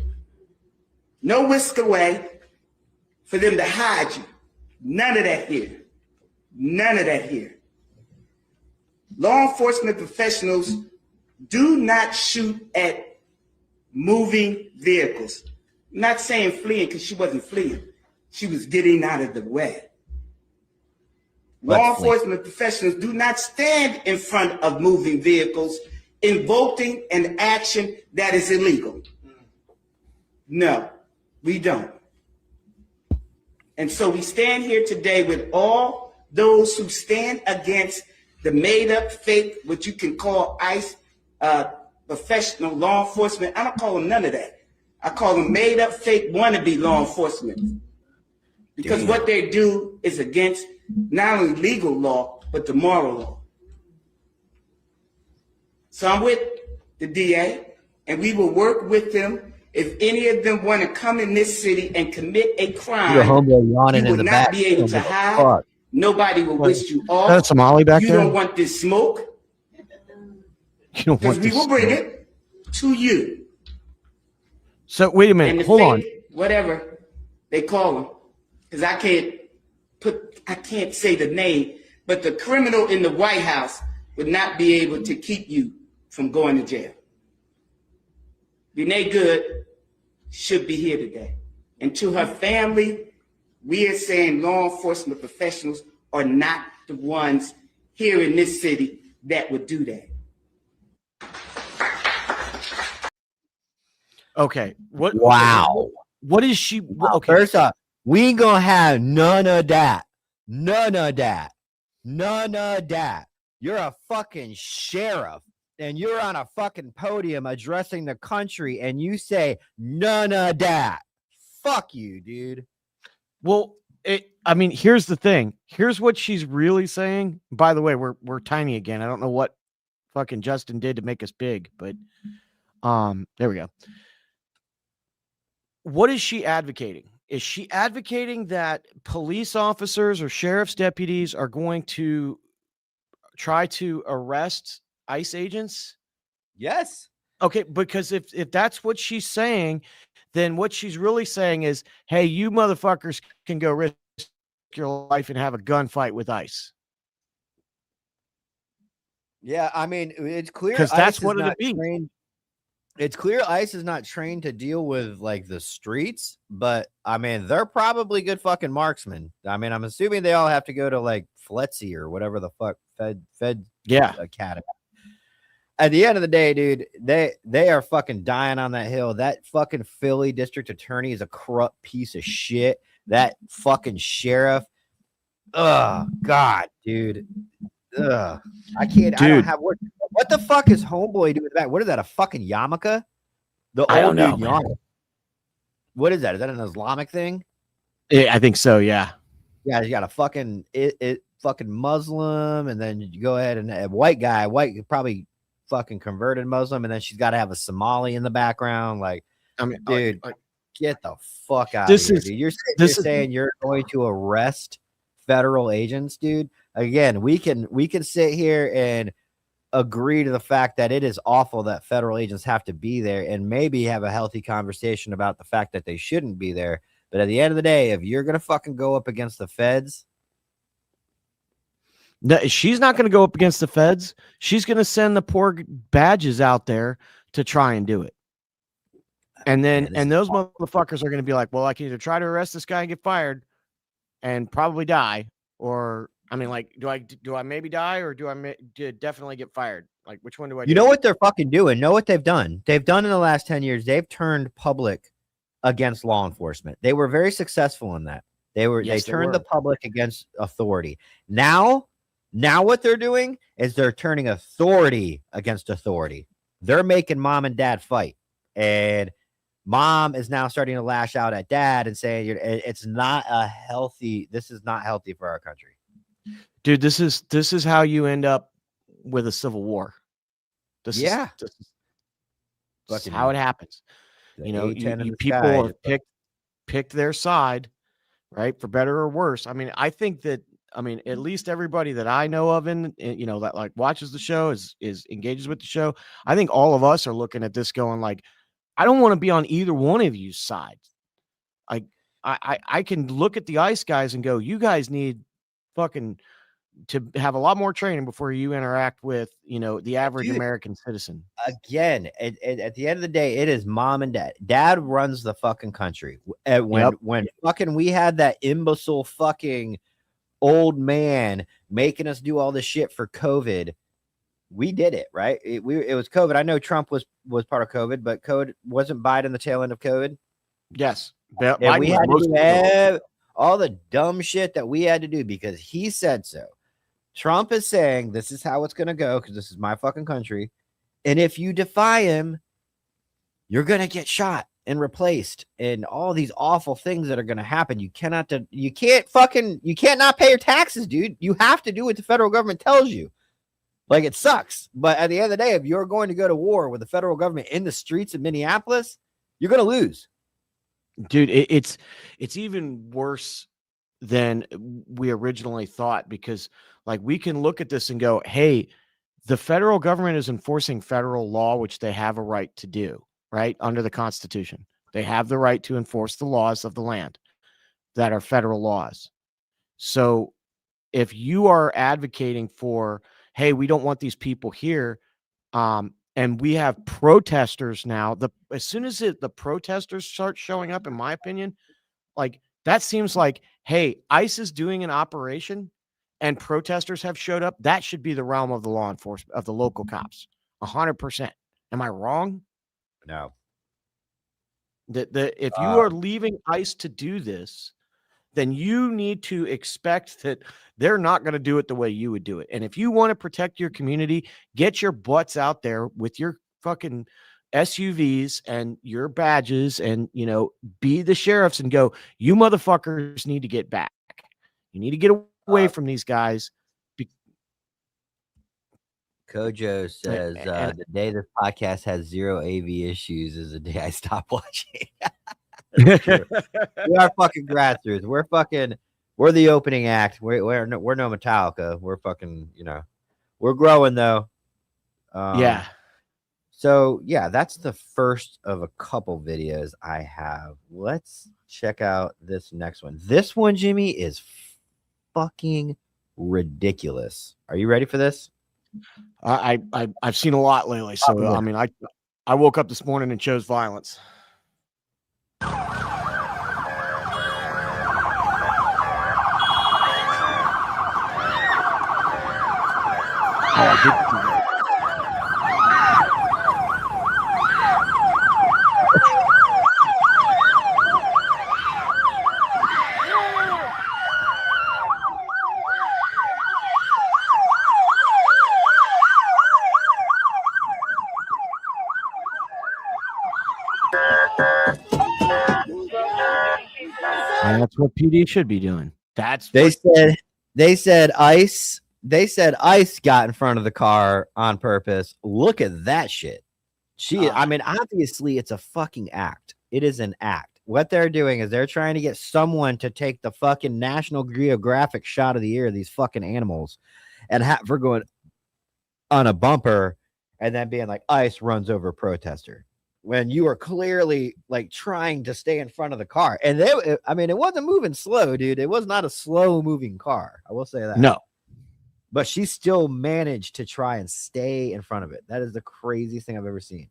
No whisk away for them to hide you. None of that here. None of that here. Law enforcement professionals do not shoot at moving vehicles. I'm not saying fleeing, because she wasn't fleeing. She was getting out of the way. Law enforcement professionals do not stand in front of moving vehicles invoking an action that is illegal. No, we don't. And so we stand here today with all those who stand against the made up fake, what you can call ICE, professional law enforcement. I don't call them none of that. I call them made up fake wannabe law enforcement. Because what they do is against not only legal law, but the moral law. So I'm with the DA, and we will work with them. If any of them want to come in this city and commit a crime, Your homeboy you yawning will in the not back. be able to hide. Fuck. Nobody will wish you off. That's Somali back You there. don't want this smoke, You don't because want we this. will bring it to you. So wait a And minute. the Hold on. whatever they call them, because I can't say the name, but the criminal in the White House would not be able to keep you from going to jail. Renee Good should be here today. And to her family, we are saying law enforcement professionals are not the ones here in this city that would do that. Okay. What? Wow. What is she? Okay. First off, we ain't gonna have none of that. None of that. None of that. You're a fucking sheriff and you're on a fucking podium addressing the country and you say none of that. Fuck you, dude. Well, I mean, here's the thing. Here's what she's really saying. By the way, we're tiny again. I don't know what fucking Justin did to make us big, but there we go. What is she advocating? Is she advocating that police officers or sheriff's deputies are going to try to arrest ICE agents? Yes. Okay, because if that's what she's saying, then what she's really saying is, hey, you motherfuckers can go risk your life and have a gunfight with ICE. Yeah, I mean, it's clear Because that's ICE what is it'd not be. trained. It's clear ICE is not trained to deal with like the streets, but I mean, they're probably good fucking marksmen. I mean, I'm assuming they all have to go to like FLETC or whatever the fuck Fed Yeah. Academy. At the end of the day, dude, they are fucking dying on that hill. That fucking Philly district attorney is a corrupt piece of shit. That fucking sheriff. Oh God, dude. Ugh. I can't. I don't Dude. have what the fuck is homeboy doing back? What is that? A fucking yarmulke? The I old don't know, dude man. yarmulke. What is that? Is that an Islamic thing? Yeah, I think so. Yeah. Yeah, you got a fucking fucking Muslim, and then you go ahead and a white probably fucking converted Muslim, and then she's got to have a Somali in the background. Like, I mean, dude, get the fuck out This of here, is- dude. You're this is- saying you're going to arrest federal agents, dude. Again, we can sit here and agree to the fact that it is awful that federal agents have to be there and maybe have a healthy conversation about the fact that they shouldn't be there. But at the end of the day, if you're going to fucking go up against the feds, No, she's not going to go up against the feds. She's going to send the poor badges out there to try and do it. And then, Man, this and is those motherfuckers are going to be like, well, I can either try to arrest this guy and get fired and probably die, or, I mean, like, do I maybe die, or do I definitely get fired? Like, which one do I do? you know what they're fucking doing? Know what they've done? They've done in the last 10 years. They've turned public against law enforcement. They were very successful in that. They Yes, they turned the were. public against authority. Now what they're doing is they're turning authority against authority. They're making mom and dad fight. And mom is now starting to lash out at dad and saying this is not healthy for our country. Dude, this is how you end up with a civil war. This Yeah. is Fucking how it happens. The You know, A10 in you the people sky. have picked their side, right, for better or worse. I mean, I think that, I mean, at least everybody that I know of you know, that like watches the show, is engages with the show. I think all of us are looking at this going like, I don't want to be on either one of you sides. I can look at the ICE guys and go, you guys need fucking to have a lot more training before you interact with, you know, the average Dude. American citizen. Again, at the end of the day, it is mom and dad. Dad runs the fucking country. When fucking we had that imbecile fucking old man making us do all this shit for COVID, we did it, right? It was COVID. I know Trump was part of COVID, but COVID wasn't Biden the tail end of COVID. Yes. And we had to do all the dumb shit that we had to do because he said so. Trump is saying this is how it's going to go because this is my fucking country. And if you defy him, you're going to get shot and replaced and all these awful things that are going to happen. You can't not pay your taxes, dude. You have to do what the federal government tells you. Like, it sucks. But at the end of the day, if you're going to go to war with the federal government in the streets of Minneapolis, you're going to lose. Dude, it's even worse than we originally thought, because like we can look at this and go, hey, the federal government is enforcing federal law, which they have a right to do, right? Under the Constitution. They have the right to enforce the laws of the land that are federal laws. So if you are advocating for, hey, we don't want these people here, and we have protesters now, as soon as the protesters start showing up, in my opinion, like that seems like, hey, ICE is doing an operation and protesters have showed up. That should be the realm of the law enforcement, of the local cops. 100%. Am I wrong? No. If you are leaving ICE to do this, then you need to expect that they're not going to do it the way you would do it. And if you want to protect your community, get your butts out there with your fucking SUVs and your badges and, be the sheriffs and go, you motherfuckers need to get back. You need to get away from these guys. Kojo says the day this podcast has 0 AV issues is the day I stop watching. We are fucking grassroots. We're the opening act. We're no Metallica. We're fucking, we're growing though. Yeah. So yeah, that's the first of a couple videos I have. Let's check out this next one. This one, Jimmy, is fucking ridiculous. Are you ready for this? I've seen a lot lately. So yeah. I mean, I woke up this morning and chose violence. And that's what PD should be doing. They said ICE got in front of the car on purpose. Look at that shit. I mean, obviously it's a fucking act. It is an act. What they're doing is they're trying to get someone to take the fucking National Geographic shot of the year of these fucking animals and have her going on a bumper and then being like, ICE runs over a protester, when you are clearly like trying to stay in front of the car. And it wasn't moving slow, dude. It was not a slow moving car. I will say that. No. But she still managed to try and stay in front of it. That is the craziest thing I've ever seen.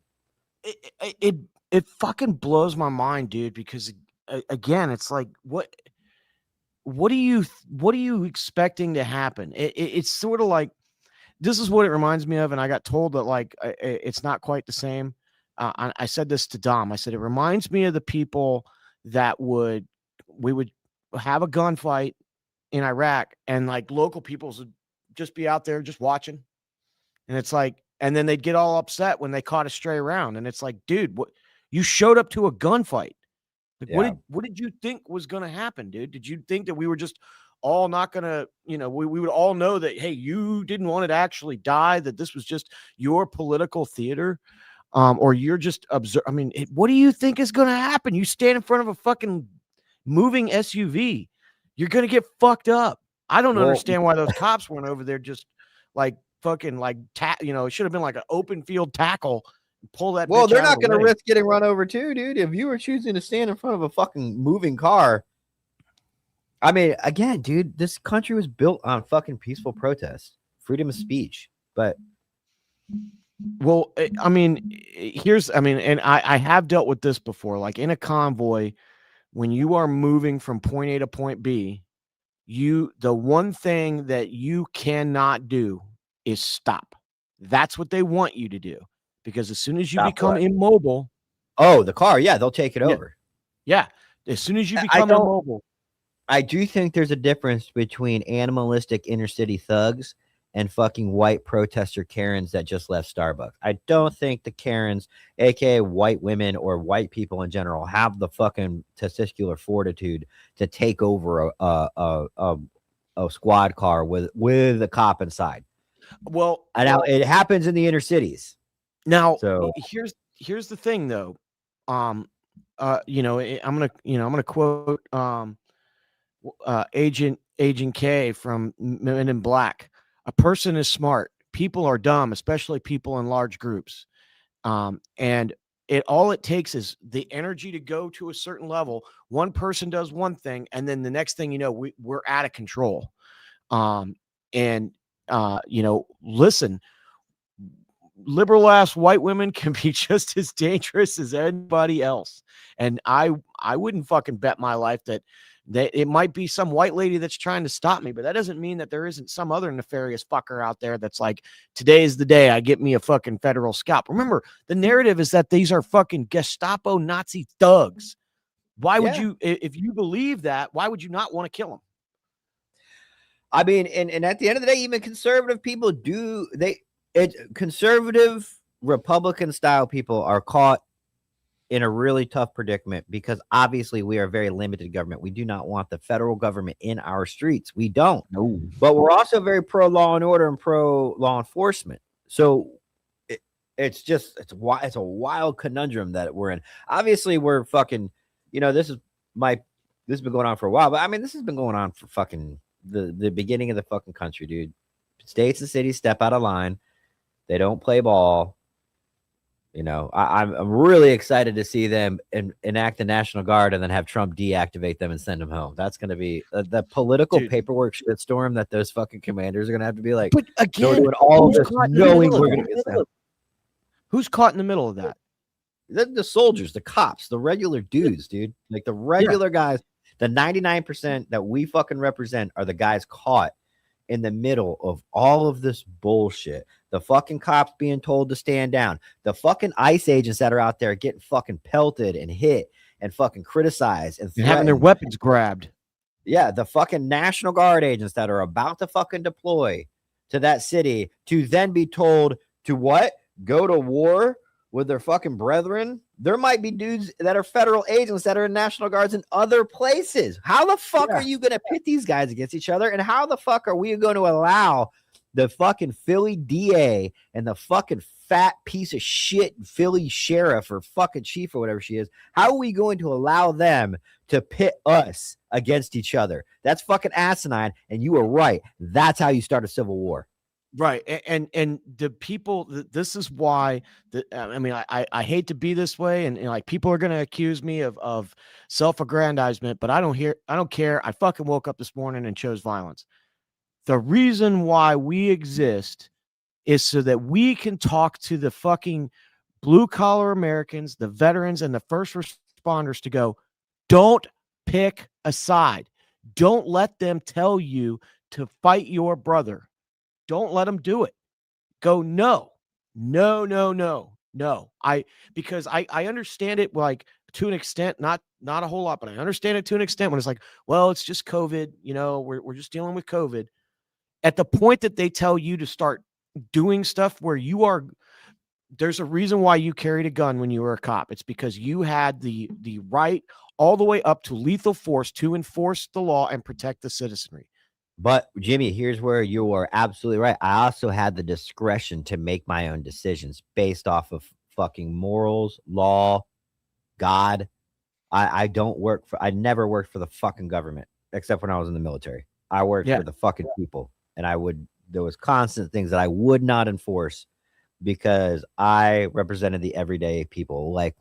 It fucking blows my mind, dude, because again, it's like, what are you expecting to happen? It's sort of like, this is what it reminds me of. And I got told that like, it's not quite the same. I said this to Dom. I said, it reminds me of the people that we would have a gunfight in Iraq and like local peoples would just be out there just watching. And it's like, and then they'd get all upset when they caught a stray round. And it's like, dude, what, you showed up to a gunfight. Like, Yeah. what did you think was going to happen, dude? Did you think that we were just all not going to, we would all know that, hey, you didn't want it to actually die, that this was just your political theater? Or you're just I mean, what do you think is going to happen? You stand in front of a fucking moving SUV. You're going to get fucked up. I don't understand why those cops weren't over there just like fucking like, it should have been like an open field tackle. Pull that. Well, bitch they're out not of the going to way. risk getting run over too, dude. If you were choosing to stand in front of a fucking moving car. I mean, again, dude, this country was built on fucking peaceful protest, freedom of speech. But well, I mean, and I have dealt with this before, like in a convoy, when you are moving from point A to point B, the one thing that you cannot do is stop. That's what they want you to do, because as soon as you become immobile. Oh, the car. Yeah. They'll take it over. Yeah. As soon as you become immobile. I do think there's a difference between animalistic inner city thugs and fucking white protester Karens that just left Starbucks. I don't think the Karens, aka white women or white people in general, have the fucking testicular fortitude to take over a squad car with a cop inside. Well, And now it happens in the inner cities. now So here's the thing though. You know, I'm gonna quote Agent K from Men in Black. A person is smart. People are dumb, especially people in large groups. And all it takes is the energy to go to a certain level. One person does one thing, and then the next thing you know, we're out of control. And you know, listen, liberal ass white women can be just as dangerous as anybody else. And I wouldn't fucking bet my life that it might be some white lady that's trying to stop me, but that doesn't mean that there isn't some other nefarious fucker out there that's like, today's the day I get me a fucking federal scalp. Remember, the narrative is that these are fucking Gestapo Nazi thugs. Why would you, if you believe that, why would you not want to kill them? I mean, and at the end of the day, even conservative people conservative Republican style people are caught in a really tough predicament because obviously we are very limited government. We do not want the federal government in our streets. We don't. No. But we're also very pro law and order and pro law enforcement. So it's a wild conundrum that we're in. Obviously, we're fucking, you know, this has been going on for a while, but I mean, this has been going on for fucking the beginning of the fucking country, dude. States and cities step out of line. They don't play ball. You know, I'm really excited to see them enact the National Guard and then have Trump deactivate them and send them home. That's going to be the political paperwork shitstorm that those fucking commanders are going to have to be like. But again, doing all this knowing we're going to get sent. Who's caught in the middle of that? The soldiers, the cops, the regular dudes, dude. Like the regular guys, the 99% that we fucking represent are the guys caught in the middle of all of this bullshit. The fucking cops being told to stand down. The fucking ICE agents that are out there getting fucking pelted and hit and fucking criticized and having their weapons grabbed. Yeah, the fucking National Guard agents that are about to fucking deploy to that city to then be told to what? Go to war with their fucking brethren. There might be dudes that are federal agents that are in National Guards in other places. How the fuck are you going to pit these guys against each other? And how the fuck are we going to allow the fucking Philly DA and the fucking fat piece of shit Philly sheriff or fucking chief or whatever she is? How are we going to allow them to pit us against each other? That's fucking asinine. And you were right. That's how you start a civil war. Right. And the people, this is why I mean, I hate to be this way. And like, people are going to accuse me of self-aggrandizement, but I don't care. I fucking woke up this morning and chose violence. The reason why we exist is so that we can talk to the fucking blue collar Americans, the veterans and the first responders to go, don't pick a side. Don't let them tell you to fight your brother. Don't let them do it. Go, no. Because I understand it, like, to an extent, not a whole lot, but I understand it to an extent when it's like, well, it's just COVID, you know, we're just dealing with COVID. At the point that they tell you to start doing stuff where you are, there's a reason why you carried a gun when you were a cop. It's because you had the right all the way up to lethal force to enforce the law and protect the citizenry. But Jimmy, here's where you are absolutely right. I also had the discretion to make my own decisions based off of fucking morals, law, God. I never worked for the fucking government except when I was in the military. I worked for the fucking people, and there was constant things that I would not enforce because I represented the everyday people. Like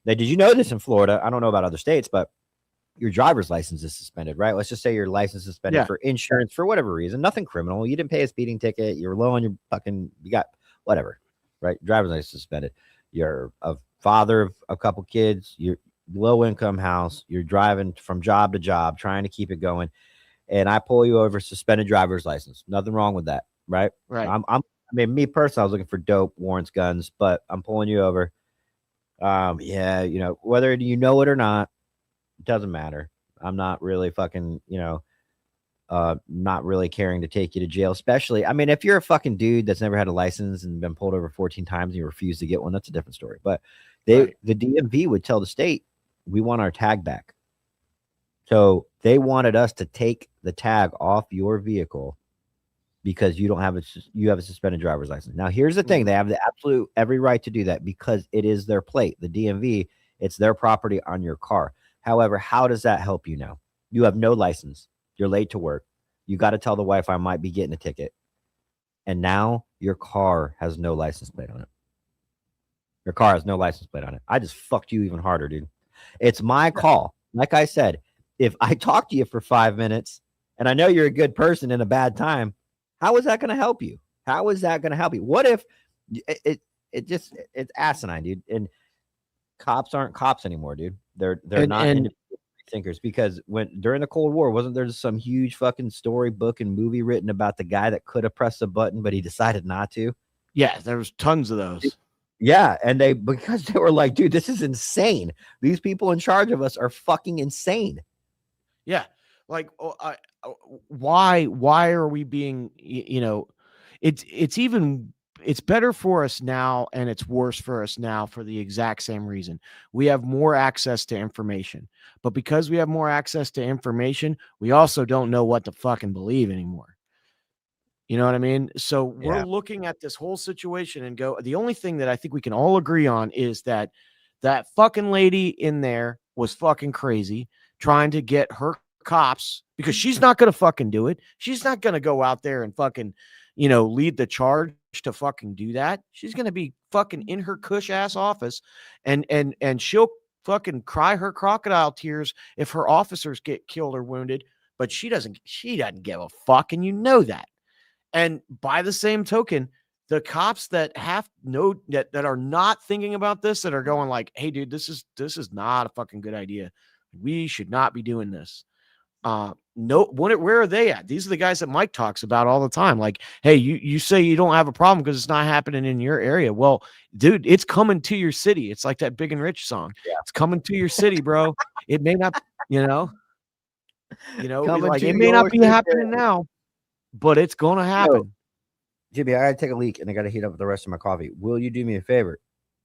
did you know this in Florida? I don't know about other states, but your driver's license is suspended, right? Let's just say your license is suspended for insurance for whatever reason, nothing criminal. You didn't pay a speeding ticket. You're low on your you got whatever, right? Driver's license suspended. You're a father of a couple kids. You're low income house. You're driving from job to job, trying to keep it going. And I pull you over, suspended driver's license. Nothing wrong with that, right? Right. I mean, me personally, I was looking for dope, warrants, guns, but I'm pulling you over. Yeah, you know, whether you know it or not, doesn't matter. I'm not really fucking, you know, not really caring to take you to jail. Especially, I mean, if you're a fucking dude that's never had a license and been pulled over 14 times and you refuse to get one, that's a different story. But the DMV would tell the state, we want our tag back. So they wanted us to take the tag off your vehicle because you don't have you have a suspended driver's license. Now, here's the thing: they have the absolute every right to do that because it is their plate, the DMV. It's their property on your car. However, how does that help you now? You have no license. You're late to work. You got to tell the wife I might be getting a ticket, and now your car has no license plate on it. Your car has no license plate on it. I just fucked you even harder, dude. It's my call. Like I said, if I talk to you for 5 minutes and I know you're a good person in a bad time, how is that going to help you? How is that going to help you? What if it's asinine, dude? And cops aren't cops anymore, dude. They're not independent thinkers, because during the Cold War, wasn't there some huge fucking storybook and movie written about the guy that could have pressed a button, but he decided not to? Yeah, there was tons of those. Yeah, and because they were like, dude, this is insane. These people in charge of us are fucking insane. Yeah, like why are we being, it's better for us now and it's worse for us now for the exact same reason. We have more access to information, but because we have more access to information, we also don't know what to fucking believe anymore. You know what I mean? So we're looking at this whole situation and the only thing that I think we can all agree on is that fucking lady in there was fucking crazy trying to get her cops, because she's not going to fucking do it. She's not going to go out there and fucking, lead the charge to fucking do that. She's going to be fucking in her cush ass office and she'll fucking cry her crocodile tears if her officers get killed or wounded, but she doesn't give a fuck. And you know that. And by the same token, the cops that that are not thinking about this, that are going like, hey, dude, this is not a fucking good idea. We should not be doing this. Where are they at? These are the guys that Mike talks about all the time. Like, hey, you say you don't have a problem because it's not happening in your area. Well, dude, it's coming to your city. It's like that Big and Rich song. Yeah. It's coming to your city, bro. It may not, like it may not be happening now, but it's going to happen. Yo, Jimmy, I got to take a leak and I got to heat up the rest of my coffee. Will you do me a favor?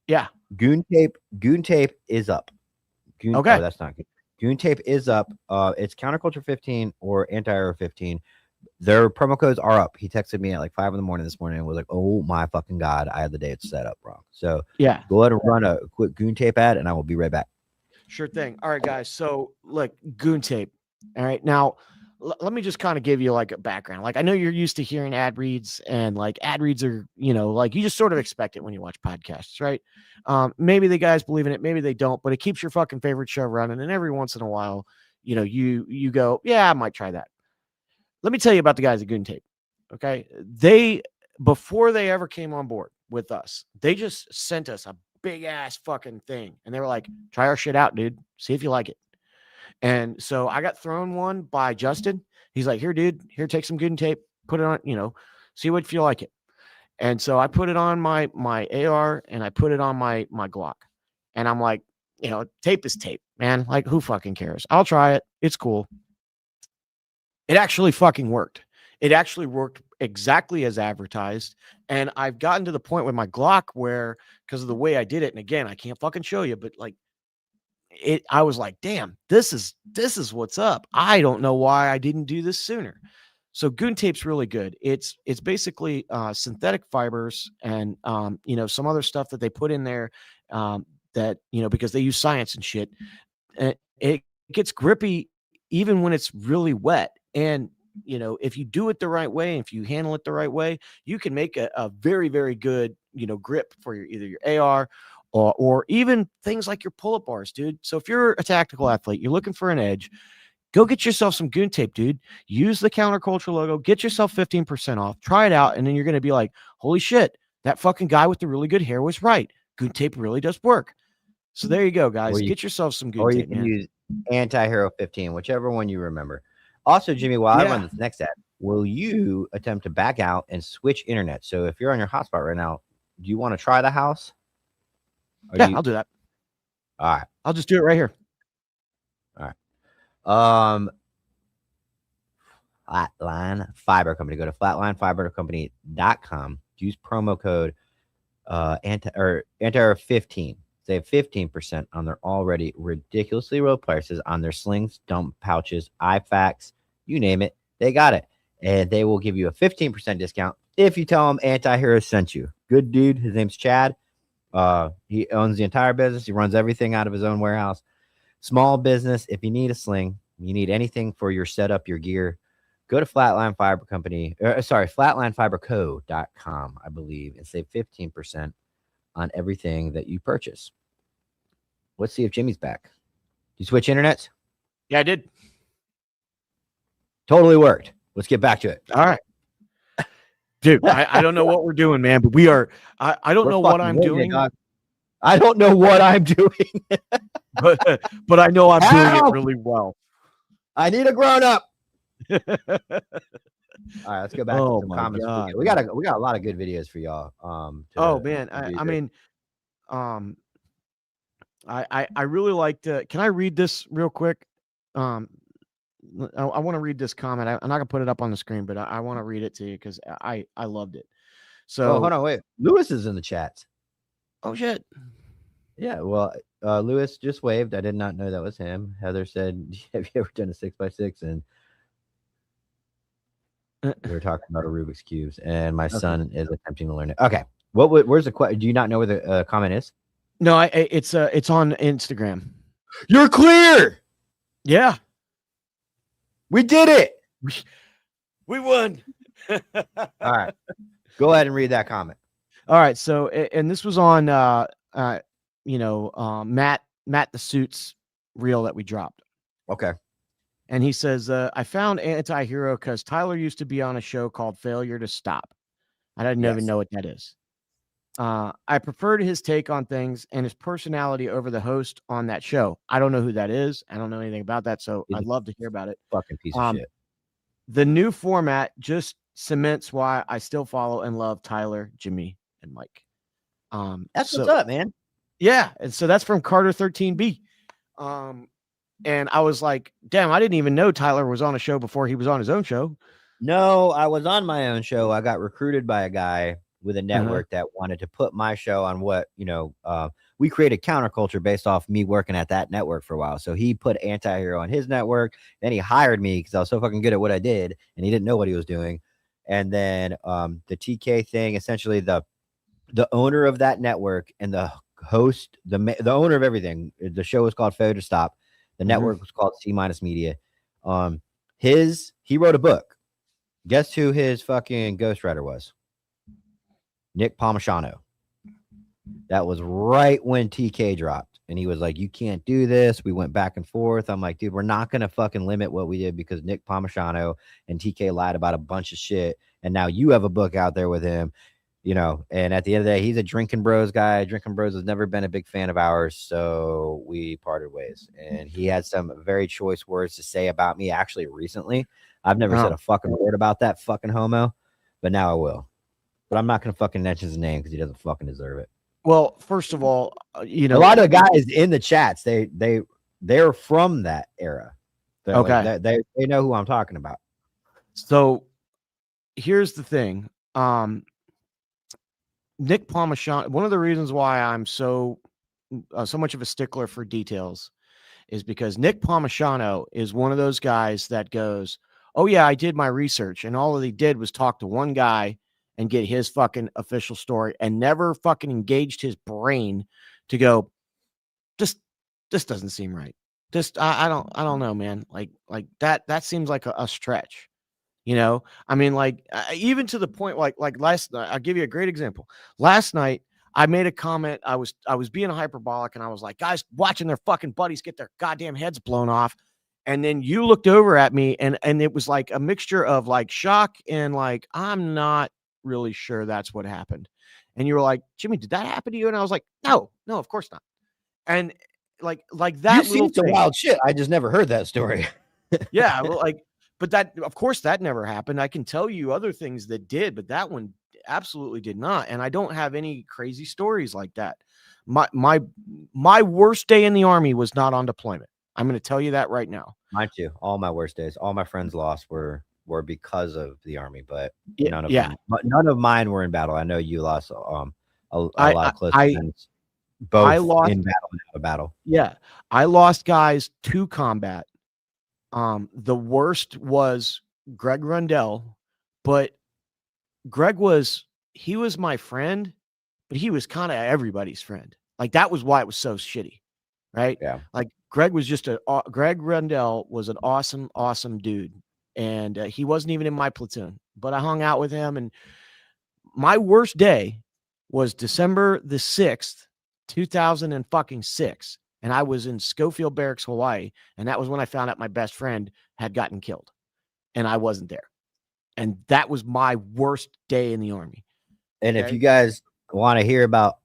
Yeah. Goon tape is up. Okay. Oh, that's not good. Goon tape is up. It's Counterculture 15 or Anti-Hero 15. Their promo codes are up. He texted me at like 5 a.m. this morning and was like, oh my fucking God, I had the dates set up wrong. So yeah, go ahead and run a quick Goon tape ad and I will be right back. Sure thing. All right, guys. So look, Goon tape. All right. Now, let me just kind of give you like a background. Like, I know you're used to hearing ad reads, and like ad reads are, like you just sort of expect it when you watch podcasts, right? Maybe the guys believe in it, maybe they don't, but it keeps your fucking favorite show running. And every once in a while, you go, yeah, I might try that. Let me tell you about the guys at Goon Tape. Okay. Before they ever came on board with us, they just sent us a big ass fucking thing. And they were like, try our shit out, dude. See if you like it. And so I got thrown one by Justin. He's like, here, dude, take some Goon Tape, put it on, see what you like it. And so I put it on my AR and I put it on my Glock. And I'm like, tape is tape, man. Like, who fucking cares? I'll try it. It's cool. It actually fucking worked. It actually worked exactly as advertised. And I've gotten to the point with my Glock where, because of the way I did it, and again, I can't fucking show you, but like, I was like, damn, this is what's up. I don't know why I didn't do this sooner. So Goon Tape's really good. It's basically synthetic fibers and some other stuff that they put in there that because they use science and shit. It gets grippy even when it's really wet. And if you do it the right way, if you handle it the right way, you can make a very, very good grip for either your AR or even things like your pull-up bars, dude. So if you're a tactical athlete, you're looking for an edge, go get yourself some Goon Tape, dude. Use the Counterculture logo, get yourself 15% off, try it out, and then you're going to be like, holy shit, that fucking guy with the really good hair was right. Goon Tape really does work. So there you go, guys. Get yourself some Goon Tape, you can use Anti-Hero 15, whichever one you remember. Also, Jimmy, while I run this next ad, will you attempt to back out and switch internet? So if you're on your hotspot right now, do you want to try the house? I'll do that. All right. I'll just do it right here. All right. Flatline Fiber Company. Go to flatlinefibercompany.com. Use promo code Anti-Hero 15. Save 15% on their already ridiculously low prices on their slings, dump pouches, IFAKs, you name it. They got it. and they will give you a 15% discount if you tell them Anti-Hero sent you. Good dude. His name's Chad. He owns the entire business. He runs everything out of his own warehouse. Small business. If you need a sling, you need anything for your setup, your gear, go to Flatline Fiber Company. Flatlinefiberco.com, I believe, and save 15% on everything that you purchase. Let's see if Jimmy's back. You switch internets? Yeah, I did. Totally worked. Let's get back to it. All right. Dude, I don't know what we're doing, man, but we are. I don't know what I'm doing. I don't know what I'm doing. but I know I'm doing it really well. I need a grown up. All right, let's go back to some my comments. God. We got a lot of good videos for y'all. I really like to. Can I read this real quick? I want to read this comment. I'm not gonna put it up on the screen, but I want to read it to you because I loved it. So hold on, wait. Lewis is in the chat. Oh shit. Yeah, well, Lewis just waved. I did not know that was him. Heather said, "Have you ever done a 6x6?" And we were talking about a Rubik's cubes, and my son is attempting to learn it. Okay, where's the question? Do you not know where the comment is? No, it's on Instagram. You're clear. Yeah, we did it. We won. All right, go ahead and read that comment. All right, so and this was on Matt the Suits reel that we dropped. Okay. And he says, I found Anti-Hero because Tyler used to be on a show called Failure to Stop. I didn't even know what that is. I preferred his take on things and his personality over the host on that show. I don't know who that is. I don't know anything about that, so I'd love to hear about it. Fucking piece of shit. The new format just cements why I still follow and love Tyler, Jimmy, and Mike. That's what's up, man. Yeah, and so that's from Carter 13B. And I was like, damn, I didn't even know Tyler was on a show before he was on his own show. No, I was on my own show. I got recruited by a guy with a network that wanted to put my show on what, we created counterculture based off me working at that network for a while. So he put Anti-Hero on his network. Then he hired me because I was so fucking good at what I did and he didn't know what he was doing. And then the TK thing, essentially the owner of that network and the host, the owner of everything, the show was called Failure to Stop. The network was called C- Media. He wrote a book. Guess who his fucking ghostwriter was? Nick Palmisano. That was right when TK dropped. And he was like, you can't do this. We went back and forth. I'm like, dude, we're not going to fucking limit what we did because Nick Palmisano and TK lied about a bunch of shit. And now you have a book out there with him. And at the end of the day, he's a Drinking Bros guy. Drinking Bros has never been a big fan of ours, so we parted ways. And he had some very choice words to say about me actually recently. I've never said a fucking word about that fucking homo, but now I will. But I'm not going to fucking mention his name because he doesn't fucking deserve it. Well, first of all, a lot of the guys in the chats, they're from that era. Okay. They know who I'm talking about. So here's the thing. Nick Palmisano, one of the reasons why I'm so much of a stickler for details is because Nick Palmisano is one of those guys that goes, oh yeah, I did my research. And all he did was talk to one guy and get his fucking official story and never fucking engaged his brain to go, this doesn't seem right. I don't know, man. Like that seems like a stretch. I mean, even to the point, like last night, I'll give you a great example. Last night, I made a comment. I was being hyperbolic and I was like, guys watching their fucking buddies get their goddamn heads blown off. And then you looked over at me and it was like a mixture of like shock and like, I'm not really sure that's what happened. And you were like, Jimmy, did that happen to you? And I was like, no, of course not. And like that. You seen some wild shit. I just never heard that story. Yeah. Well, but that, of course, that never happened. I can tell you other things that did, but that one absolutely did not. And I don't have any crazy stories like that. My worst day in the Army was not on deployment. I'm going to tell you that right now. Mine too. All my worst days, all my friends lost were because of the Army, but none of mine were in battle. I know you lost a lot of close friends, both in battle and out of battle. Yeah, I lost guys to combat. The worst was Greg Rundell, but Greg was my friend, but he was kind of everybody's friend. Like that was why it was so shitty, right? Yeah. Like Greg Rundell was an awesome dude, and he wasn't even in my platoon, but I hung out with him. And my worst day was December the 6th, 2006, and I was in Schofield Barracks, Hawaii, and that was when I found out my best friend had gotten killed, and I wasn't there. And that was my worst day in the Army. And if Okay. you guys want to hear about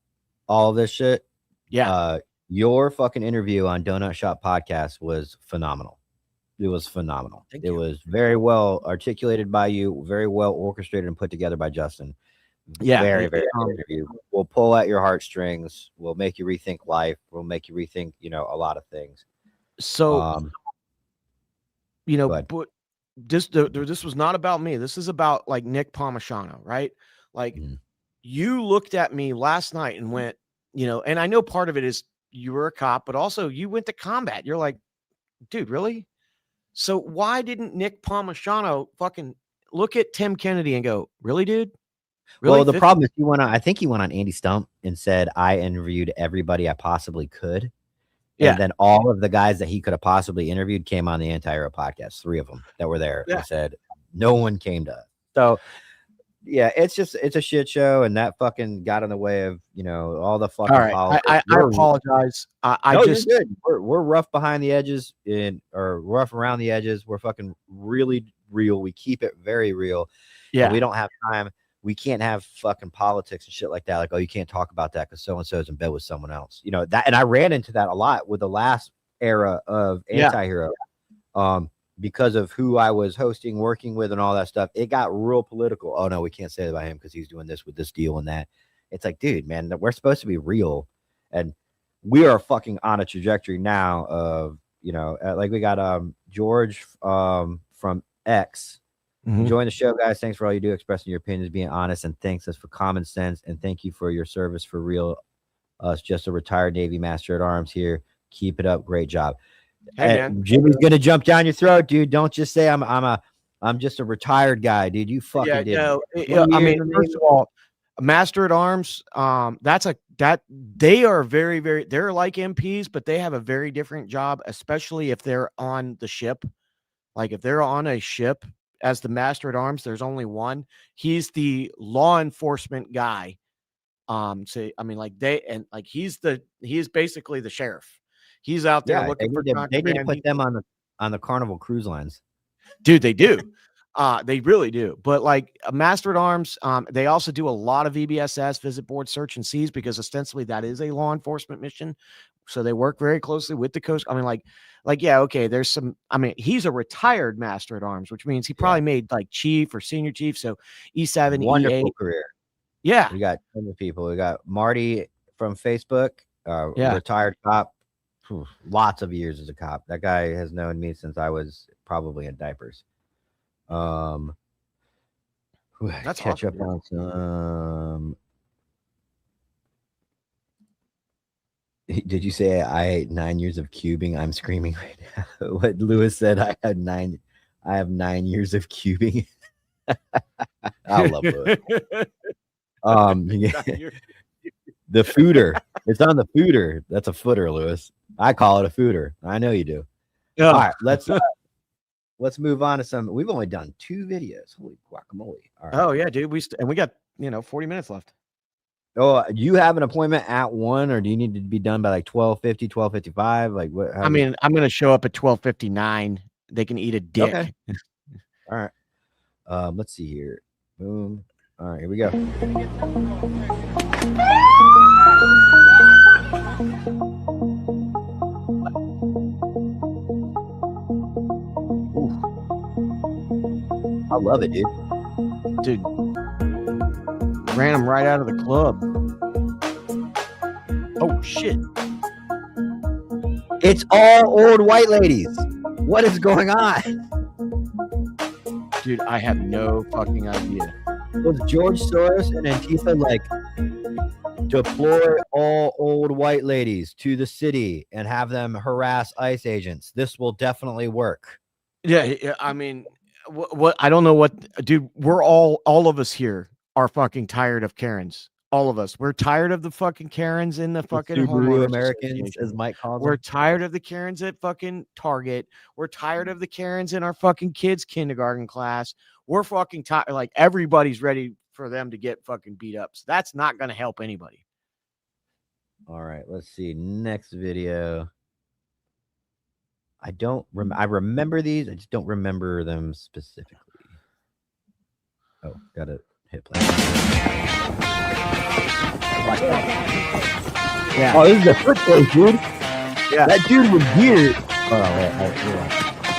all this shit, Yeah. Your fucking interview on Donut Shop Podcast was phenomenal. It was phenomenal. Thank it you. was very well articulated by you, very well orchestrated and put together by Justin. Yeah, very, it- very it, good interview. We'll pull at your heartstrings. We'll make you rethink life. We'll make you rethink, a lot of things. So, Go ahead. but this was not about me. This is about like Nick Palmisano, right? Like Mhm. you looked at me last night and went, and I know part of it is you were a cop, but also you went to combat. You're like, dude, really? So why didn't Nick Palmisano fucking look at Tim Kennedy and go, really, dude? Really? Well, the 50? problem is I think he went on Andy Stump and said, I interviewed everybody I possibly could. Yeah. And then all of the guys that he could have possibly interviewed came on the Anti-Hero podcast. 3 of them that were there. Yeah. They said no one came to us. So yeah, it's a shit show, and that fucking got in the way of all the fucking All right. politics. I apologize. I No, just you're good. We're rough behind the edges or rough around the edges. We're fucking really real. We keep it very real. yeah. And we don't have time. We can't have fucking politics and shit like that. Like, oh, you can't talk about that because so and so is in bed with someone else. That, and I ran into that a lot with the last era of Anti-Hero. Because of who I was hosting, working with, and all that stuff, it got real political. Oh no, we can't say that about him because he's doing this with this deal and that. It's like, dude, man, we're supposed to be real, and we are fucking on a trajectory now of like we got George from X. Mhm. Join the show, guys. Thanks for all you do, expressing your opinions, being honest, and thanks us for common sense, and thank you for your service for real. Us, just a retired Navy Master at Arms here. Keep it up, great job. Hey, man. Jimmy's gonna jump down your throat, dude. Don't just say I'm just a retired guy, dude. You fucking did. I mean, first of all, Master at Arms, they are very, very, they're like MPs, but they have a very different job, especially if they're on the ship. Like if they're on a ship as the Master at Arms, there's only one. He's the law enforcement guy. He is basically the sheriff. He's out there looking for they need to contraband. put them on the Carnival cruise lines. Dude, they do. They really do. But like Master at Arms, they also do a lot of VBSS, visit board search and seize, because ostensibly that is a law enforcement mission. So they work very closely with the Coast. I mean, yeah, okay. There's some. I mean, he's a retired Master at Arms, which means he probably made like chief or senior chief. So E7, Wonderful E8. career. Yeah, We got tons of people. We got Marty from Facebook, retired cop. Lots of years as a cop. That guy has known me since I was probably in diapers. That's catch awesome, up on some. Did you say I ate 9 years of cubing? I'm screaming right now. What Lewis said, I have 9 years of cubing. I love Lewis. The footer. It's on the footer. That's a footer, Lewis. I call it a footer. I know you do. Yeah. All right, let's move on to some. We've only done 2 videos. Holy guacamole! All right. Oh yeah, dude. We got 40 minutes left. Oh, do you have an appointment at 1, or do you need to be done by like 12:50, 12:55? Like what? I mean, I'm gonna show up at 12:59. They can eat a dick. Okay. All right. Let's see here. Boom. All right, here we go. I love it, dude. Dude, ran him right out of the club. Oh shit! It's all old white ladies. What is going on? Dude, I have no fucking idea. Was George Soros and Antifa like deploy all old white ladies to the city and have them harass ICE agents? This will definitely work. Yeah, I mean, what I don't know what, dude. We're all of us here are fucking tired of Karens. All of us. We're tired of the fucking Karens in the fucking Subaru homeowners Americans, association. as Mike calls We're them. tired of the Karens at fucking Target. We're tired of the Karens in our fucking kids' kindergarten class. We're fucking tired. Like everybody's ready for them to get fucking beat up. So that's not going to help anybody. All right, let's see. Next video. I don't I remember these. I just don't remember them specifically. Oh, gotta hit play. Yeah. Oh, this is the first place, dude. Yeah. That dude was weird. Hold on, wait.